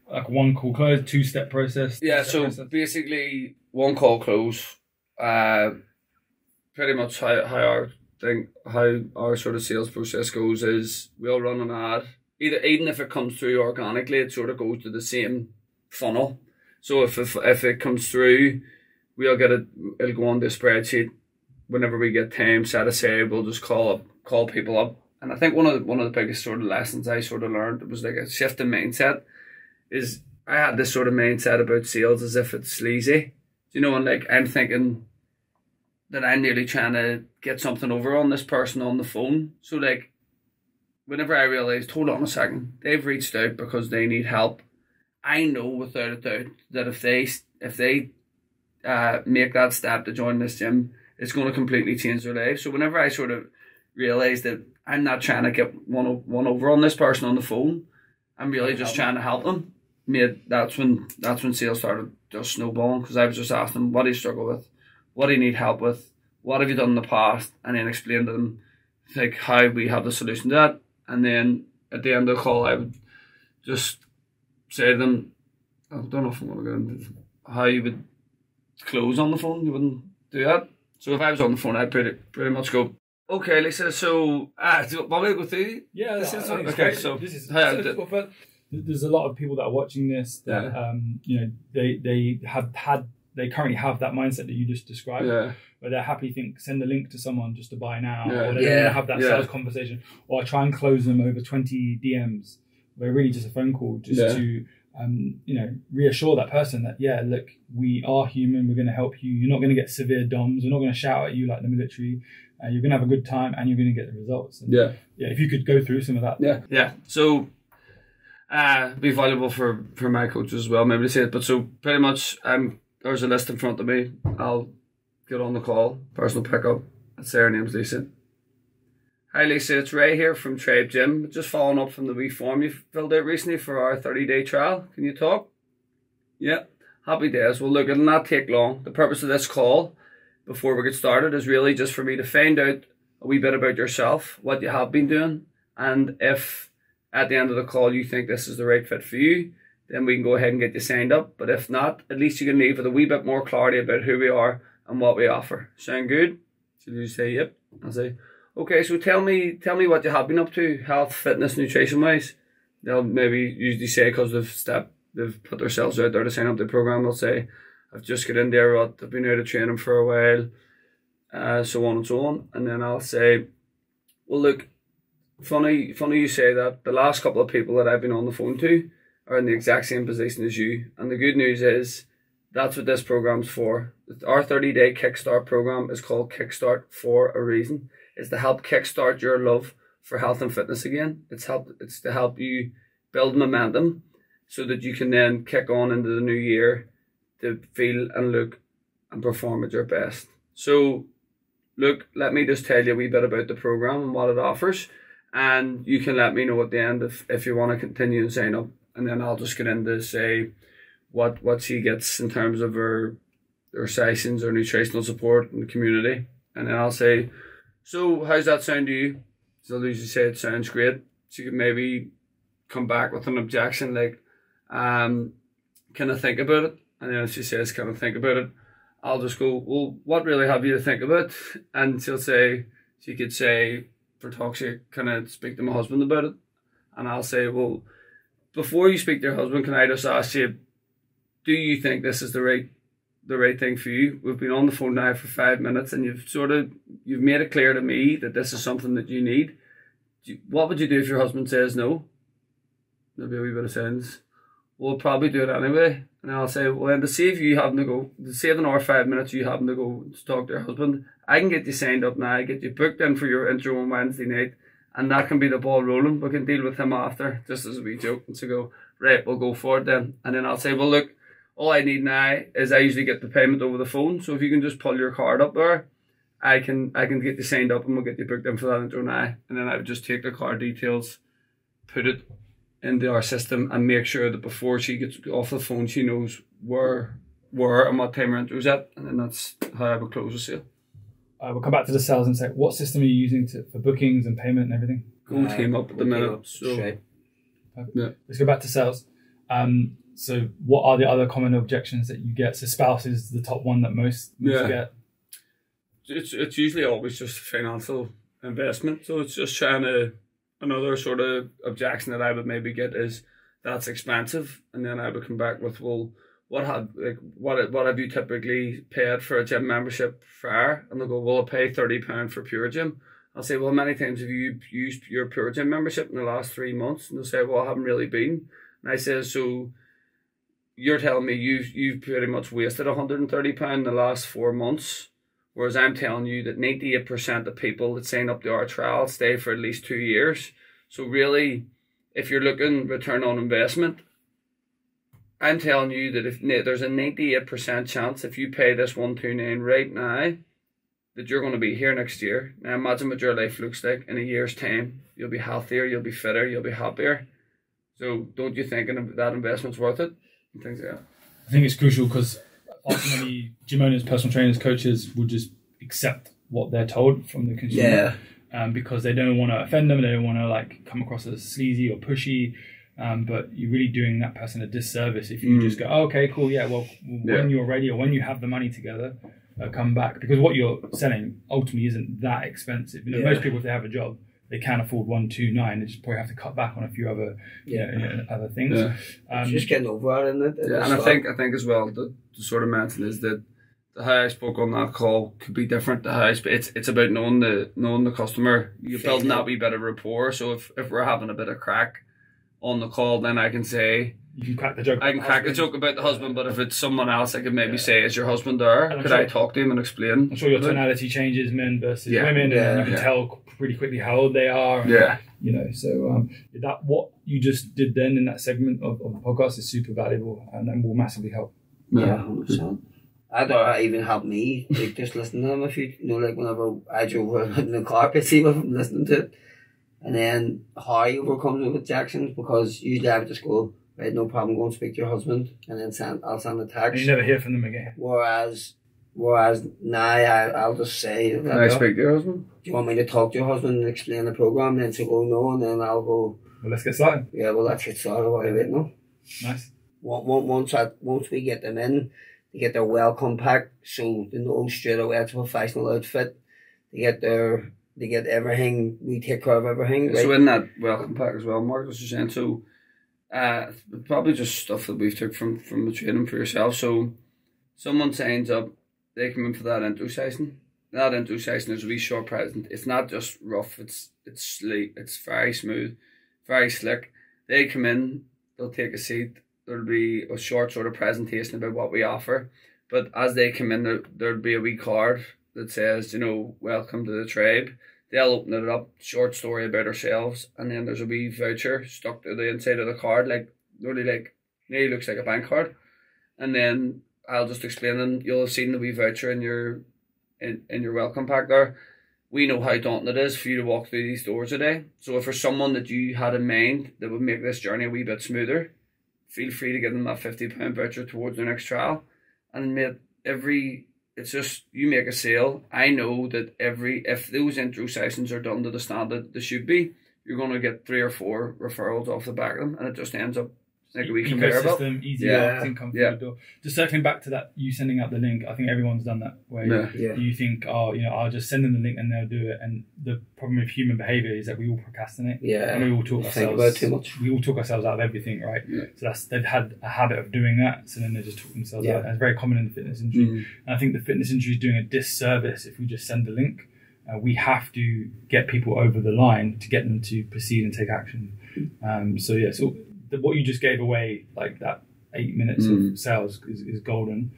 like one call close, 2-step process?
Yeah, so process? Basically one call close. Pretty much how our sort of sales process goes is we'll run an ad. Even if it comes through organically, it sort of goes to the same funnel. So if it comes through, we'll get it. It'll go on the spreadsheet. Whenever we get time set aside, we'll just call people up. And I think one of the biggest sort of lessons I sort of learned, it was like a shift in mindset. Is I had this sort of mindset about sales as if it's sleazy, you know, and like I'm thinking that I'm nearly trying to get something over on this person on the phone. So like whenever I realised, hold on a second, they've reached out because they need help, I know without a doubt that if they make that step to join this gym, it's going to completely change their life. So whenever I sort of realised that I'm not trying to get one over on this person on the phone, I'm really just trying to help them, that's when sales started just snowballing, because I was just asking them, what do you struggle with? What do you need help with? What have you done in the past? And then explain to them like how we have the solution to that. And then at the end of the call, I would just say to them, I don't know if I'm going to go into how you would close on the phone. You wouldn't do that. So if I was on the phone, I'd pretty much go, okay, Lisa, so do you want me to go through?
Yeah,
this is
okay.
Okay, so
this is but there's a lot of people that are watching this that you know, they currently have that mindset that you just described.
Yeah.
Where they're happy send a link to someone just to buy now,
Yeah.
or they don't want to have that sales conversation, or I try and close them over 20 DMs. Where really just a phone call just to you know, reassure that person that look, we are human, we're going to help you. You're not going to get severe DOMs. We're not going to shout at you like the military. You're going to have a good time, and you're going to get the results. And if you could go through some of that.
So be valuable for my coaches as well, maybe to say it. But so pretty much, there's a list in front of me. I'll get on the call, personal pickup. I'd say her name's Lisa. Hi Lisa, it's Ray here from Tribe Gym. Just following up from the wee form you filled out recently for our 30-day trial. Can you talk? Yeah, happy days. Well look, it'll not take long. The purpose of this call, before we get started, is really just for me to find out a wee bit about yourself, what you have been doing, and if at the end of the call you think this is the right fit for you, then we can go ahead and get you signed up. But if not, at least you can leave with a wee bit more clarity about who we are and what we offer. Sound good? So you say yep. I'll say, okay, so tell me what you have been up to, health, fitness, nutrition wise. They'll maybe usually say, because they've put themselves out there to sign up to the program, they'll say, I've just got in there, I've been out of training for a while, so on and so on. And then I'll say, well look, funny you say that. The last couple of people that I've been on the phone to are in the exact same position as you. And the good news is, that's what this program's for. Our 30-day Kickstart program is called Kickstart for a reason. It's to help kickstart your love for health and fitness again. It's to help you build momentum so that you can then kick on into the new year to feel and look and perform at your best. So look, let me just tell you a wee bit about the program and what it offers, and you can let me know at the end if you want to continue and sign up, and then I'll just get into say what she gets in terms of her sessions or nutritional support in the community, and then I'll say, so how's that sound to you? So I'll usually say it sounds great. So you can maybe come back with an objection like, can I think about it? And then if she says, can I think about it? I'll just go, well, what really have you to think about? And she could say, for talk's sake, can I speak to my husband about it? And I'll say, well, before you speak to your husband, can I just ask you, do you think this is the right thing for you? We've been on the phone now for 5 minutes, and you've made it clear to me that this is something that you need. What would you do if your husband says no? There'll be a wee bit of sense. We'll probably do it anyway. And I'll say, well, then to save an hour, 5 minutes, you having to go to talk to your husband, I can get you signed up now, get you booked in for your intro on Wednesday night, and that can be the ball rolling. We can deal with him after, just as a wee joke. And so go, right, we'll go for it then. And then I'll say, well, look, all I need now is I usually get the payment over the phone. So if you can just pull your card up there, I can get you signed up and we'll get you booked in for that intro now. And then I would just take the card details, put it into our system, and make sure that before she gets off the phone, she knows where and what time her intro's at. And then that's how I would close the sale.
We'll come back to the sales and say, what system are you using for bookings and payment and everything?
Go team up at the minute.
So,
yeah.
Let's go back to sales. So what are the other common objections that you get? So spouse is the top one that most get.
It's usually always just financial investment. So it's just another sort of objection that I would maybe get is that's expensive. And then I would come back with, well, what have you typically paid for a gym membership for? And they'll go, well, I'll pay £30 for Pure Gym. I'll say, well, how many times have you used your Pure Gym membership in the last 3 months? And they'll say, well, I haven't really been. And I say, so you're telling me you've pretty much wasted £130 in the last 4 months, whereas I'm telling you that 98% of people that sign up to our trial stay for at least 2 years. So really, if you're looking return on investment, I'm telling you that if there's a 98% chance if you pay this 129 right now, that you're going to be here next year. Now imagine what your life looks like in a year's time. You'll be healthier, you'll be fitter, you'll be happier. So don't you think that investment's worth it? And things like that.
I think it's crucial because ultimately gym owners, personal trainers, coaches will just accept what they're told from the consumer. Because they don't want to offend them, they don't want to like come across as sleazy or pushy. But you're really doing that person a disservice if you just go, oh, okay, cool, yeah, well, when you're ready or when you have the money together, come back. Because what you're selling ultimately isn't that expensive. You know, most people, if they have a job, they can afford 129. They just probably have to cut back on a few other other things.
Just getting over it, isn't it?
And I think as well, the sort of mention is that the how I spoke on that call could be different to how it's about knowing the customer. You're building that wee bit of rapport. So if we're having a bit of crack on the call, then I can say,
you can crack the joke.
I can crack the joke about the husband, but if it's someone else, I could maybe say, is your husband there? Could I talk to him and explain?
I'm sure your tonality changes men versus women, and you can tell pretty quickly how old they are. And, you know, so that what you just did then in that segment of the podcast is super valuable and will massively help.
Yeah, 100%. I thought it even helped me, like just listening to them a few, you know, like whenever I drove around in the carpet, see what I'm listening to it. And then how he overcomes with objections, because usually I would just go, right, no problem, go and speak to your husband, and then I'll send a text.
And you never hear from them again.
Whereas now I'll just say,
can I speak to your husband?
Do you want me to talk to your husband and explain the program? And then she'll go, no, and then I'll go,
well, let's get started.
Yeah, well, let's get started. What are you waiting on?
Nice.
Once we get them in, they get their welcome pack, so they know straight away it's a professional outfit. They get everything. We take care of everything.
So in that welcome pack as well, Mark, as you're saying, so probably just stuff that we've took from the training for yourself. So someone signs up, they come in for that intro session. That intro session is a wee short present. It's not just rough. It's sleek. It's very smooth, very slick. They come in, they'll take a seat. There'll be a short sort of presentation about what we offer. But as they come in, there'll be a wee card that says, you know, welcome to the tribe. They'll open it up, short story about ourselves, and then there's a wee voucher stuck to the inside of the card, nearly looks like a bank card. And then I'll just explain them. You'll have seen the wee voucher in your welcome pack there. We know how daunting it is for you to walk through these doors today. So if there's someone that you had in mind that would make this journey a wee bit smoother, feel free to give them that £50 voucher towards their next trial. And mate, it's just, you make a sale. I know that if those intro sessions are done to the standard they should be, you're going to get 3 or 4 referrals off the back of them, and it just ends up like a wee conveyor belt.
Easy marketing come through the door. Just circling back to that, you sending out the link, I think everyone's done that, where you think, I'll just send them the link and they'll do it. And the problem with human behaviour is that we all procrastinate. And we all talk ourselves.
About too much.
We all talk ourselves out of everything, right? So they've had a habit of doing that, so then they just talk themselves out. And it's very common in the fitness industry. And I think the fitness industry is doing a disservice if we just send the link. We have to get people over the line to get them to proceed and take action. So what you just gave away, like that 8 minutes of sales, is golden.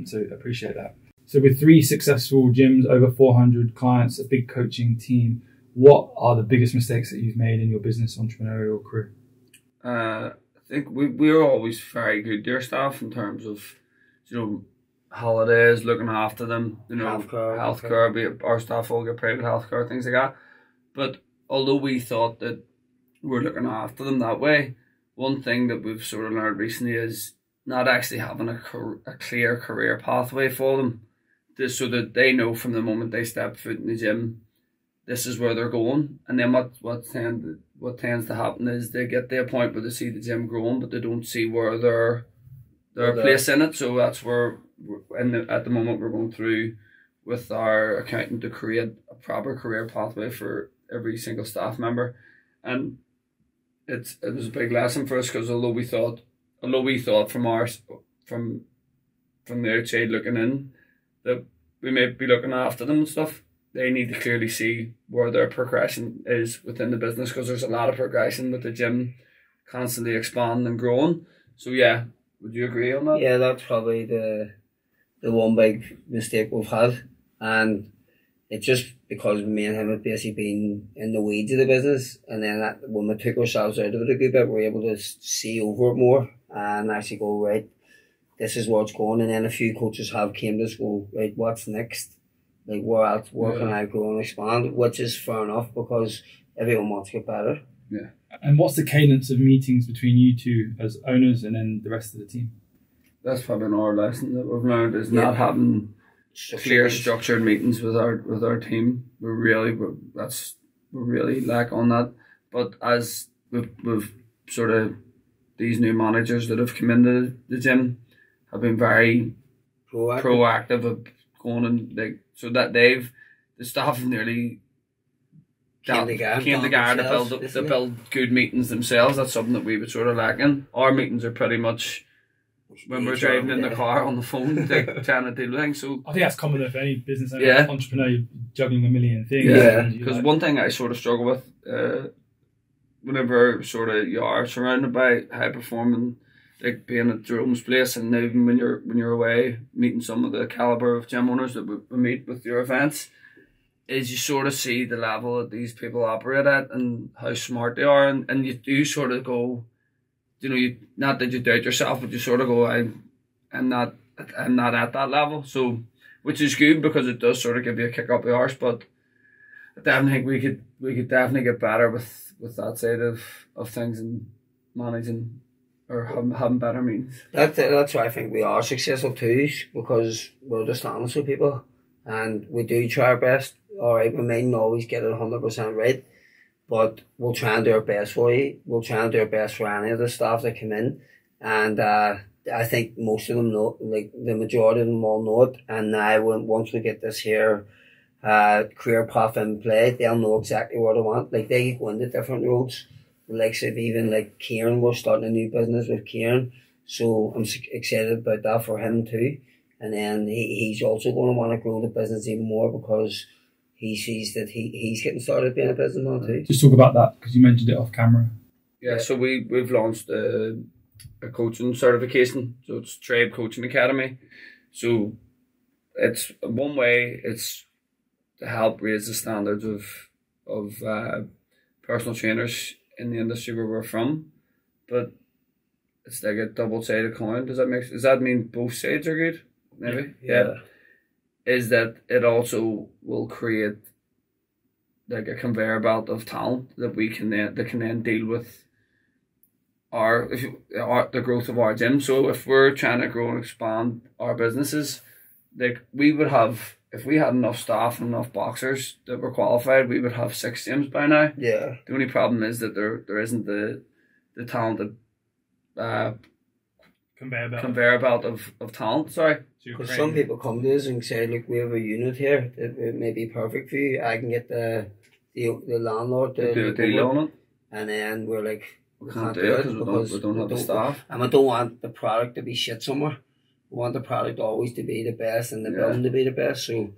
So I appreciate that. So with 3 successful gyms, over 400 clients, a big coaching team, what are the biggest mistakes that you've made in your business entrepreneurial career?
I think we're always very good to our staff in terms of, you know, holidays, looking after them, you know, healthcare. Our staff all get private healthcare, things like that. But although we thought that we're looking after them that way, one thing that we've sort of learned recently is not actually having a clear career pathway for them, so that they know from the moment they step foot in the gym, this is where they're going. And then what tends to happen is they get to a point where they see the gym growing, but they don't see where their place in it. So that's where at the moment we're going through with our accountant to create a proper career pathway for every single staff member. And it was a big lesson for us, because although we thought from the outside looking in that we may be looking after them and stuff, they need to clearly see where their progression is within the business, because there's a lot of progression with the gym constantly expanding and growing. So yeah, would you agree on that?
Yeah, that's probably the one big mistake we've had. And it's just because me and him have basically been in the weeds of the business, and then when we took ourselves out of it a good bit, we were able to see over it more and actually go, right, this is where it's going. And then a few coaches have came to us, go, right, what's next? Like, where can I go and expand? Which is fair enough, because everyone wants to get better.
Yeah. And what's the cadence of meetings between you two as owners and then the rest of the team?
That's probably another lesson that we've learned, is not having clear structured meetings with our team. We really lack on that. But as we've sort of, these new managers that have come into the gym have been very proactive of going, and so that the staff have nearly came together to build good meetings themselves. That's something that we were sort of lacking. Our meetings are pretty much when we're driving in the car on the phone, trying to deal with things. So
I think that's common with any business owner, entrepreneur. You're juggling a million things.
Yeah, because one thing I sort of struggle with, whenever sort of you are surrounded by high performing, like being at Jerome's place, and even when you're away meeting some of the caliber of gym owners that we meet with your events, is you sort of see the level that these people operate at and how smart they are, and you do sort of go, you know, not that you doubt yourself, but you sort of go, I'm not at that level. So, which is good, because it does sort of give you a kick up the arse. But I definitely think we could definitely get better with that side of things, and managing or having better meetings.
That's why I think we are successful too, because we're just honest with people, and we do try our best. All right, we may always get it 100% right, but we'll try and do our best for you. We'll try and do our best for any of the staff that come in. And I think most of them know, like the majority of them all know it. And now once we get this here career path in play, they'll know exactly what they want. Like, they go into different roads. The likes of even like Kieran, we're starting a new business with Kieran. So I'm excited about that for him too. And then he's also going to want to grow the business even more, because he sees that he's getting started being a businessman too.
Just talk about that, because you mentioned it off camera.
Yeah, so we've launched a coaching certification. So it's Tribe Coaching Academy. So it's one way, it's to help raise the standards of personal trainers in the industry where we're from. But it's like a double-sided coin. Does that mean both sides are good? Maybe? Yeah. Is that it also will create like a conveyor belt of talent that can then deal with the growth of our gym. So if we're trying to grow and expand our businesses, like we would have, if we had enough staff and enough boxers that were qualified, we would have 6 gyms by now.
Yeah.
The only problem is that there isn't the talented conveyor belt of talent. Sorry.
Because some people come to us and say, look, we have a unit here that may be perfect for you. I can get the landlord to
do a deal on it.
And then we're like,
we can't do it because we don't have the staff.
And we don't want the product to be shit somewhere. We want the product always to be the best and the building to be the best. So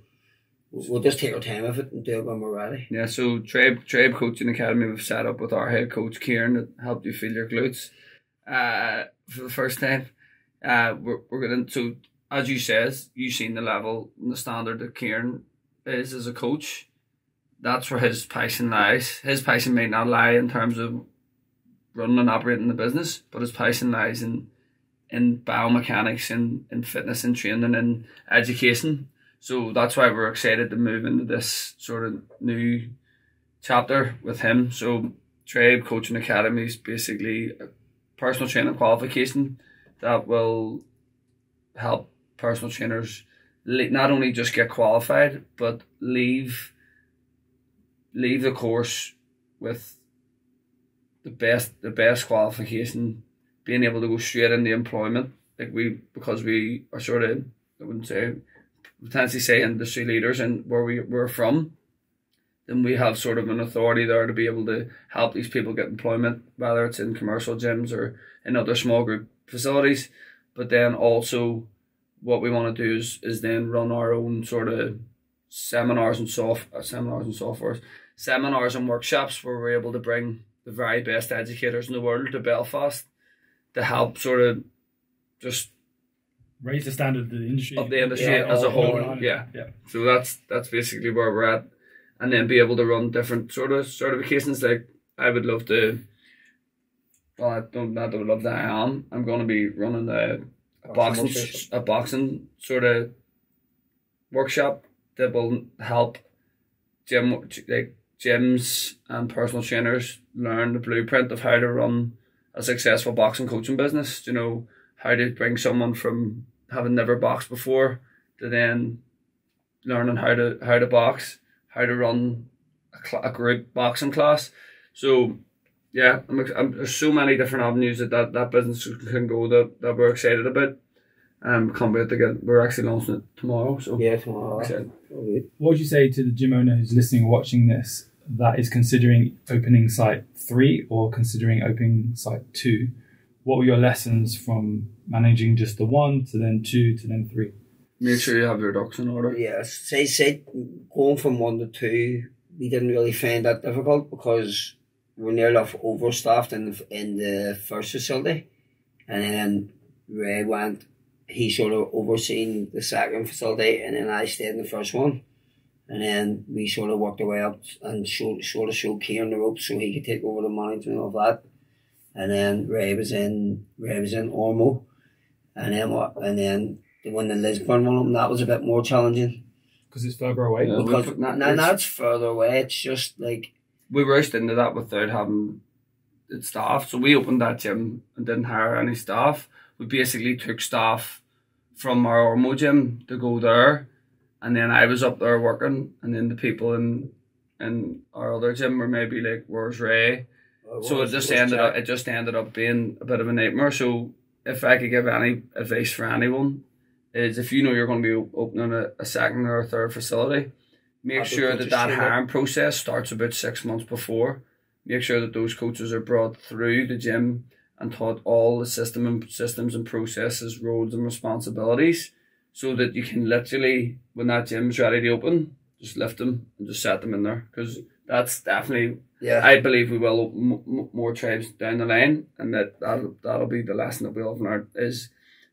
we'll just take our time with it and do it when we're ready.
Yeah, so Tribe Coaching Academy we've set up with our head coach Kieran that helped you feel your glutes for the first time. We're going to, so as you says, you've seen the level and the standard that Kieran is as a coach. That's where his passion lies. His passion may not lie in terms of running and operating the business, but his passion lies in biomechanics, in fitness and training and education. So that's why we're excited to move into this sort of new chapter with him. So Tribe Coaching Academy is basically a personal training qualification that will help personal trainers not only just get qualified, but leave the course with the best qualification, being able to go straight into employment. Because we are sort of, I wouldn't say, potentially say industry leaders and where we're from, then we have sort of an authority there to be able to help these people get employment, whether it's in commercial gyms or in other small group facilities. But then also what we want to do is then run our own sort of seminars and workshops where we're able to bring the very best educators in the world to Belfast to help sort of just
Raise the standard of the industry.
Of the industry
Yeah,
as a whole.
100%.
Yeah.
Yeah.
So that's basically where we're at. And then be able to run different sort of certifications. Like I would love to, well, I don't not that I would love that I am. I'm gonna be running a boxing sort of workshop that will help gyms and personal trainers learn the blueprint of how to run a successful boxing coaching business. You know, how to bring someone from having never boxed before to then learning how to box, how to run a group boxing class. So yeah, there's so many different avenues that business can go that we're excited about. Can't wait to get. We're actually launching it tomorrow. So
Yeah, tomorrow.
excited.
What would you say to the gym owner who's listening or watching this that is considering opening site 3 or considering opening site 2? What were your lessons from managing just the 1 to then 2 to then 3?
Make sure you have your ducks in order.
Yes, say going from 1 to 2, we didn't really find that difficult because we're nearly off overstaffed in the first facility, and then Ray went. He sort of overseen the second facility, and then I stayed in the first one, and then we sort of worked our way up and showed Kieran the ropes so he could take over the management of that, and then Ray was in Ormo, and then when the Lisburn one, that was a bit more challenging
Because it's further away.
Yeah.
because now it's further away. It's just like
We rushed into that without having it staff. So we opened that gym and didn't hire any staff. We basically took staff from our Ormo gym to go there, and then I was up there working, and then the people in our other gym were maybe like, "Where's Ray?" So it just ended up being a bit of a nightmare. So if I could give any advice for anyone, is if you know you're going to be opening a second or a third facility, make sure that hiring process starts about 6 months before. Make sure that those coaches are brought through the gym and taught all the systems and processes, roles and responsibilities, so that you can literally, when that gym's ready to open, just lift them and just set them in there. Because that's definitely, I believe we will open more tribes down the line, and that'll be the lesson that we'll learn, is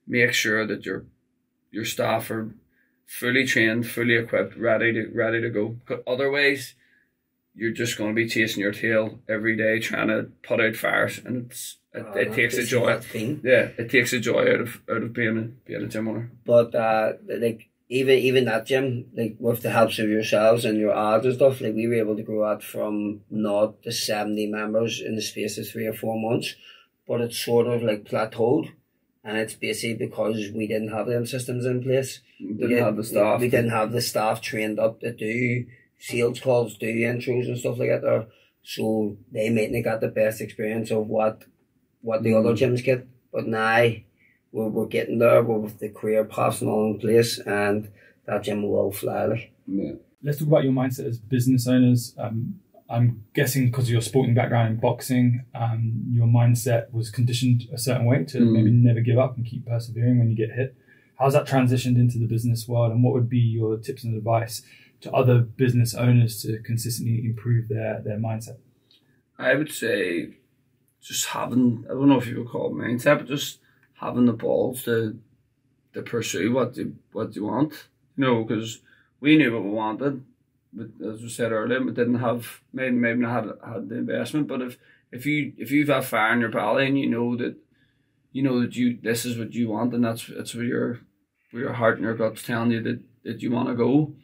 make sure that your staff are fully trained, fully equipped, ready to go. Because otherwise, you're just going to be chasing your tail every day, trying to put out fires, and it takes the joy. It takes the joy out of being a gym owner.
But like even that gym, like with the helps of yourselves and your ads and stuff, like we were able to grow that from 0 to 70 members in the space of 3 or 4 months. But it's sort of like plateaued, and it's basically because we didn't have them systems in place.
We didn't have the staff.
We didn't have the staff trained up to do sales calls, do intros and stuff like that there. So they mightn't have got the best experience of what the other gyms get. But now we're getting there with the career paths and all in place, and that gym will fly. Like.
Yeah.
Let's talk about your mindset as business owners. I'm guessing because of your sporting background in boxing, your mindset was conditioned a certain way to maybe never give up and keep persevering when you get hit. How's that transitioned into the business world, and what would be your tips and advice to other business owners to consistently improve their mindset?
I would say just having, I don't know if you would call it mindset, but just having the balls to pursue what you want. You know, because we knew what we wanted, but as we said earlier, we didn't have, maybe not had the investment. But if you've got fire in your belly and you know that this is what you want, and that's where your heart and your gut's telling you that you want to go,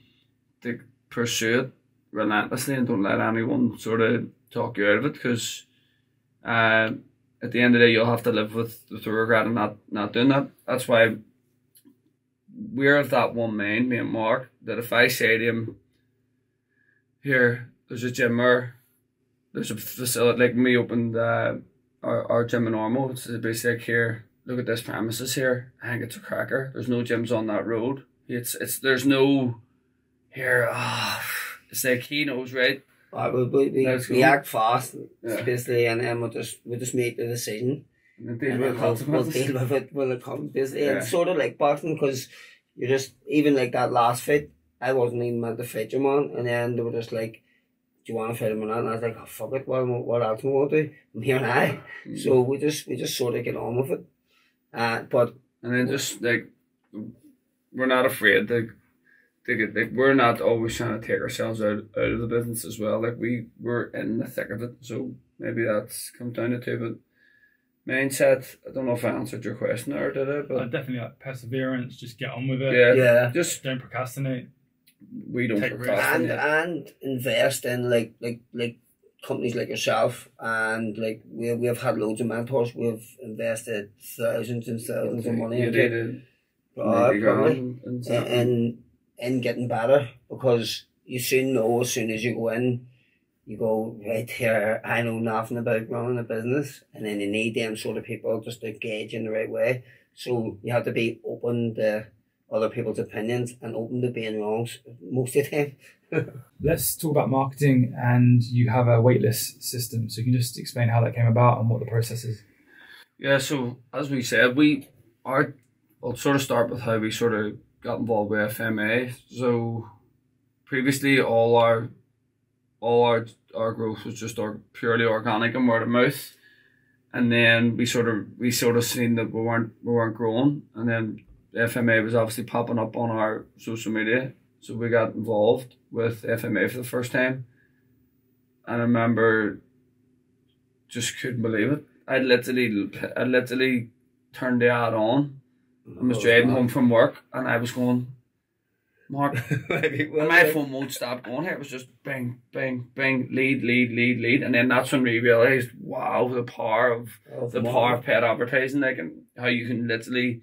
to pursue it relentlessly and don't let anyone sort of talk you out of it, because at the end of the day you'll have to live with the regret of not doing that. That's why we're of that one mind, me and Mark, that if I say to him, here, there's a gym there, there's a facility, like me opened our gym in Ormo, it's basically like, here, look at this premises here, I think it's a cracker, there's no gyms on that road, there's no here, it's like he knows, right?
We act fast, basically, and then we just make the decision.
And
we'll deal with it when it comes, basically. Yeah. It's sort of like boxing, because you're just, even like that last fight, I wasn't even meant to fight your man, and then they were just like, do you want to fight him or not? And I was like, oh, fuck it, what else am I going to do? I'm here now. So we just sort of get on with it. And then
just like, we're not afraid to get, like, we're not always trying to take ourselves out of the business as well. Like, we're in the thick of it, so maybe that's come down to two. But mindset, I don't know if I answered your question or did I? But
definitely, like, perseverance, just get on with it.
Yeah.
Just
don't procrastinate.
we don't
Take
procrastinate.
And invest in like companies like yourself, and like we've had loads of mentors. We've invested thousands and thousands of money
You
into
did
in getting better, because you soon know as soon as you go in, you go, right here, I know nothing about running a business, and then you need them sort of people just to gauge in the right way. So you have to be open to other people's opinions and open to being wrong most of the time.
Let's talk about marketing, and you have a waitlist system. So you can just explain how that came about and what the process is.
Yeah, so as we said, I'll sort of start with how we sort of got involved with FMA. So previously all our growth was just purely organic and word of mouth. And then we sort of seen that we weren't growing, and then the FMA was obviously popping up on our social media. So we got involved with FMA for the first time. And I remember just couldn't believe it. I literally turned the ad on and was driving home from work, and I was going, Mark, my phone won't stop going here. It was just bang, bang, bang, lead. And then that's when we realised, wow, the power of paid advertising, like, and how you can literally,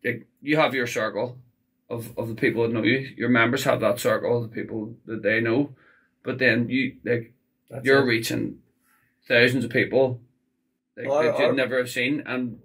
like, you have your circle of the people that know you. Your members have that circle of the people that they know. But then you're reaching thousands of people that you'd never have seen. And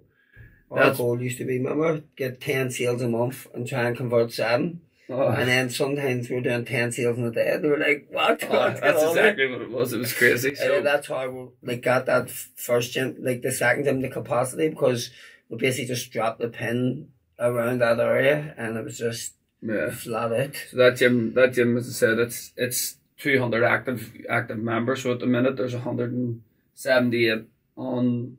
our goal used to be, remember, get 10 sales a month and try and convert 7. And then sometimes we were doing 10 sales in a day. They were like, what?
That's exactly what it was. It was crazy. So
that's how we got that first gym, like the second gym, the capacity, because we basically just dropped the pin around that area, and it was just flat out. So
that gym, as I said, it's 200 active members. So at the minute there's 178 on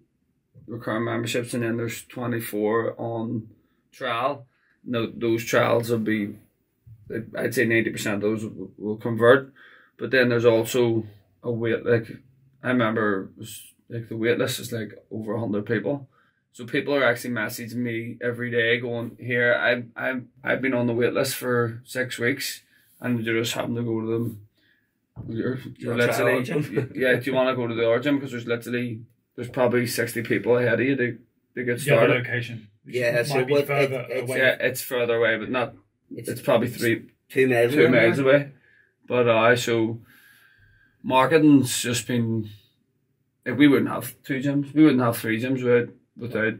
recurring memberships, and then there's 24 on trial. Now those trials will be, I'd say 90% of those will convert, but then there's also a wait. Like, I remember, like, the wait list is like over 100 people. So people are actually messaging me every day going, here, I've been on the wait list for 6 weeks, and you're just having to go to them. You're literally, yeah, do you want to go to the other gym? Because there's probably 60 people ahead of you to get started.
The location.
Yeah, so
it's further away, but not. It's probably
2 miles
away. But so marketing's just been, like, we wouldn't have 2 gyms, we wouldn't have 3 gyms without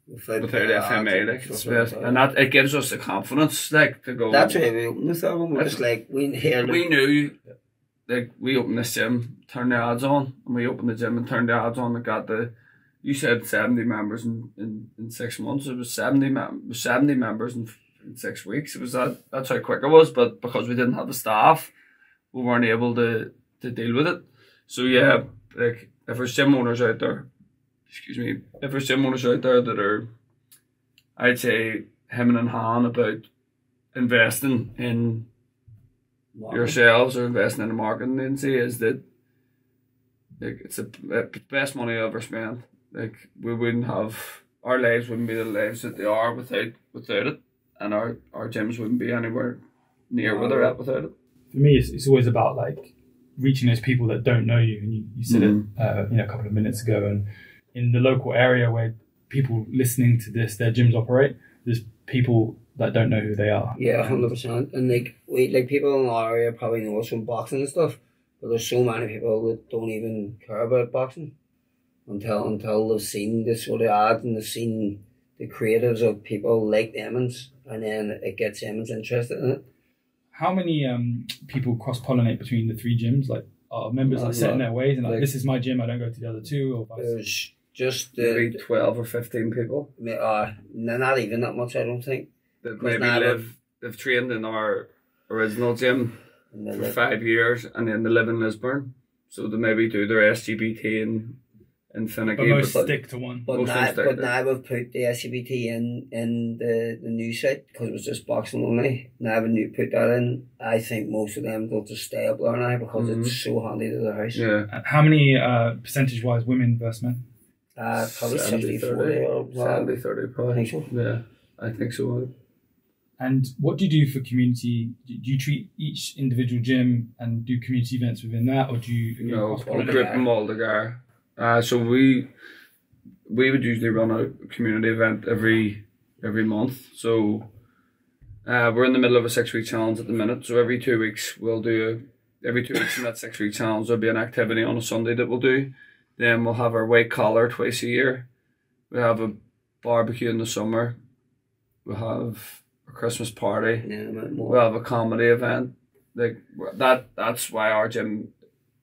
FMA, like, and that it gives us the confidence, like, to go.
That's why we opened this album. We're just like, we
knew, like, we opened this gym, turned the ads on, and we opened the gym and turned the ads on and got you said 70 members in 6 months. It was 70 members in 6 weeks. It was that's how quick it was. But because we didn't have the staff, we weren't able to deal with it. So yeah, like, if there's gym owners out there, that are, I'd say, hemming and hawing about investing in yourselves or investing in a marketing agency, is that, like, it's the best money I ever spent. Like, our lives wouldn't be the lives that they are without it, and our gyms wouldn't be anywhere near where they're at without it.
For me, it's always about, like, reaching those people that don't know you, and you said it a couple of minutes ago, and in the local area where people listening to this, their gyms operate, there's people that don't know who they are.
Yeah, 100%. And like people in our area probably know us from boxing and stuff, but there's so many people that don't even care about boxing until they've seen this sort of ads and they've seen the creatives of people like them, and then it gets them interested in it.
How many people cross-pollinate between the 3 gyms? Like, are members like set in their ways and like, this is my gym, I don't go to the other 2? Or
there's just
maybe 12 or 15 people.
Not even that much, I don't think.
That maybe they've trained in our original gym for 5 years, and then they live in Lisburn, so they maybe do their SGPT in finicky.
But most stick to one.
But now we've put the SGPT in the new site because it was just boxing only. Now when you put that in, I think most of them will just stay up there now because it's so handy to the house.
Yeah.
How many percentage-wise women versus men?
Probably
70-30
or
70-30 probably.
I think so.
Yeah, I think so.
And what do you do for community? Do you treat each individual gym and do community events within that, or do you?
We'll group them all together. So we would usually run a community event every month. So we're in the middle of a 6-week challenge at the minute. So every 2 weeks every 2 weeks in that 6-week challenge there'll be an activity on a Sunday that we'll do. Then we'll have our white collar twice a year. We have a barbecue in the summer. We'll have a Christmas party. We'll have a comedy event. Like that's why our gym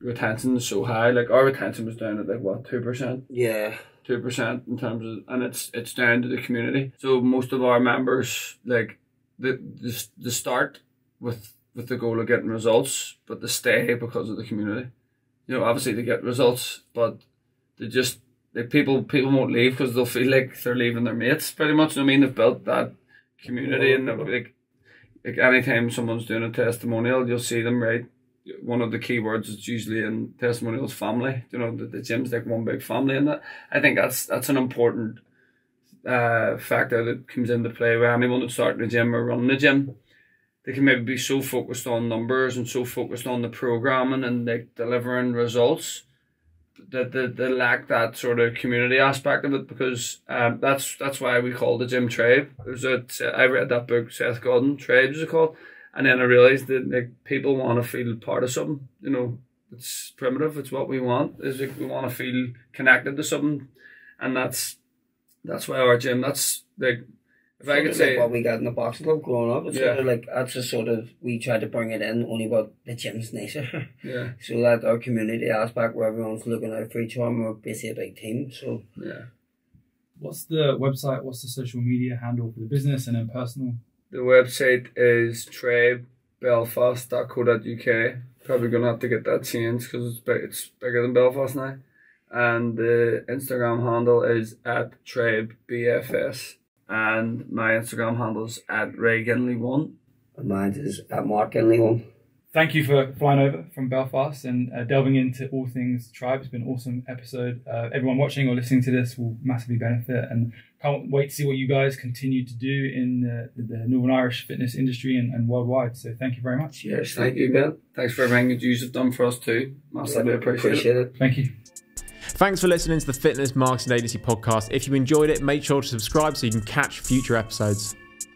retention is so high. Like our retention was down at 2%.
Yeah.
2% in terms of, and it's down to the community. So most of our members they start with the goal of getting results, but they stay because of the community. Obviously they get results, but they just people won't leave because they'll feel like they're leaving their mates pretty much. They've built that community, and like anytime someone's doing a testimonial, you'll see them write. One of the key words is usually in testimonials family. The gym's like one big family, and that I think that's an important factor that comes into play with anyone that's starting a gym or running a gym. They can maybe be so focused on numbers and so focused on the programming and delivering results that they lack that sort of community aspect of it, because that's why we call the gym tribe. I read that book, Seth Godin, Tribes is it called, and then I realised that people want to feel part of something. It's primitive. It's what we want. We want to feel connected to something, and that's why our gym. That's if I could say
what we got in the boxing club growing up, it's sort of that's just sort of, we tried to bring it in, only but the gym's nicer.
Yeah.
So that our community aspect where everyone's looking out for each other, we're basically a big team. So
yeah.
What's the website? What's the social media handle for the business and then personal?
The website is tribebelfast.co.uk. Probably gonna have to get that changed because it's bigger than Belfast now. And the Instagram handle is @tribebfs. And my Instagram handle is @RayGinley1.
And mine is @Mark Ginley 1.
Thank you for flying over from Belfast and delving into all things tribe. It's been an awesome episode. Everyone watching or listening to this will massively benefit, and can't wait to see what you guys continue to do in the Northern Irish fitness industry and worldwide. So thank you very much.
Yes, thank you, Ben. Thanks for everything that you've done for us too. Massively appreciate it.
Thank you.
Thanks for listening to the Fitness Marketing Agency podcast. If you enjoyed it, make sure to subscribe so you can catch future episodes.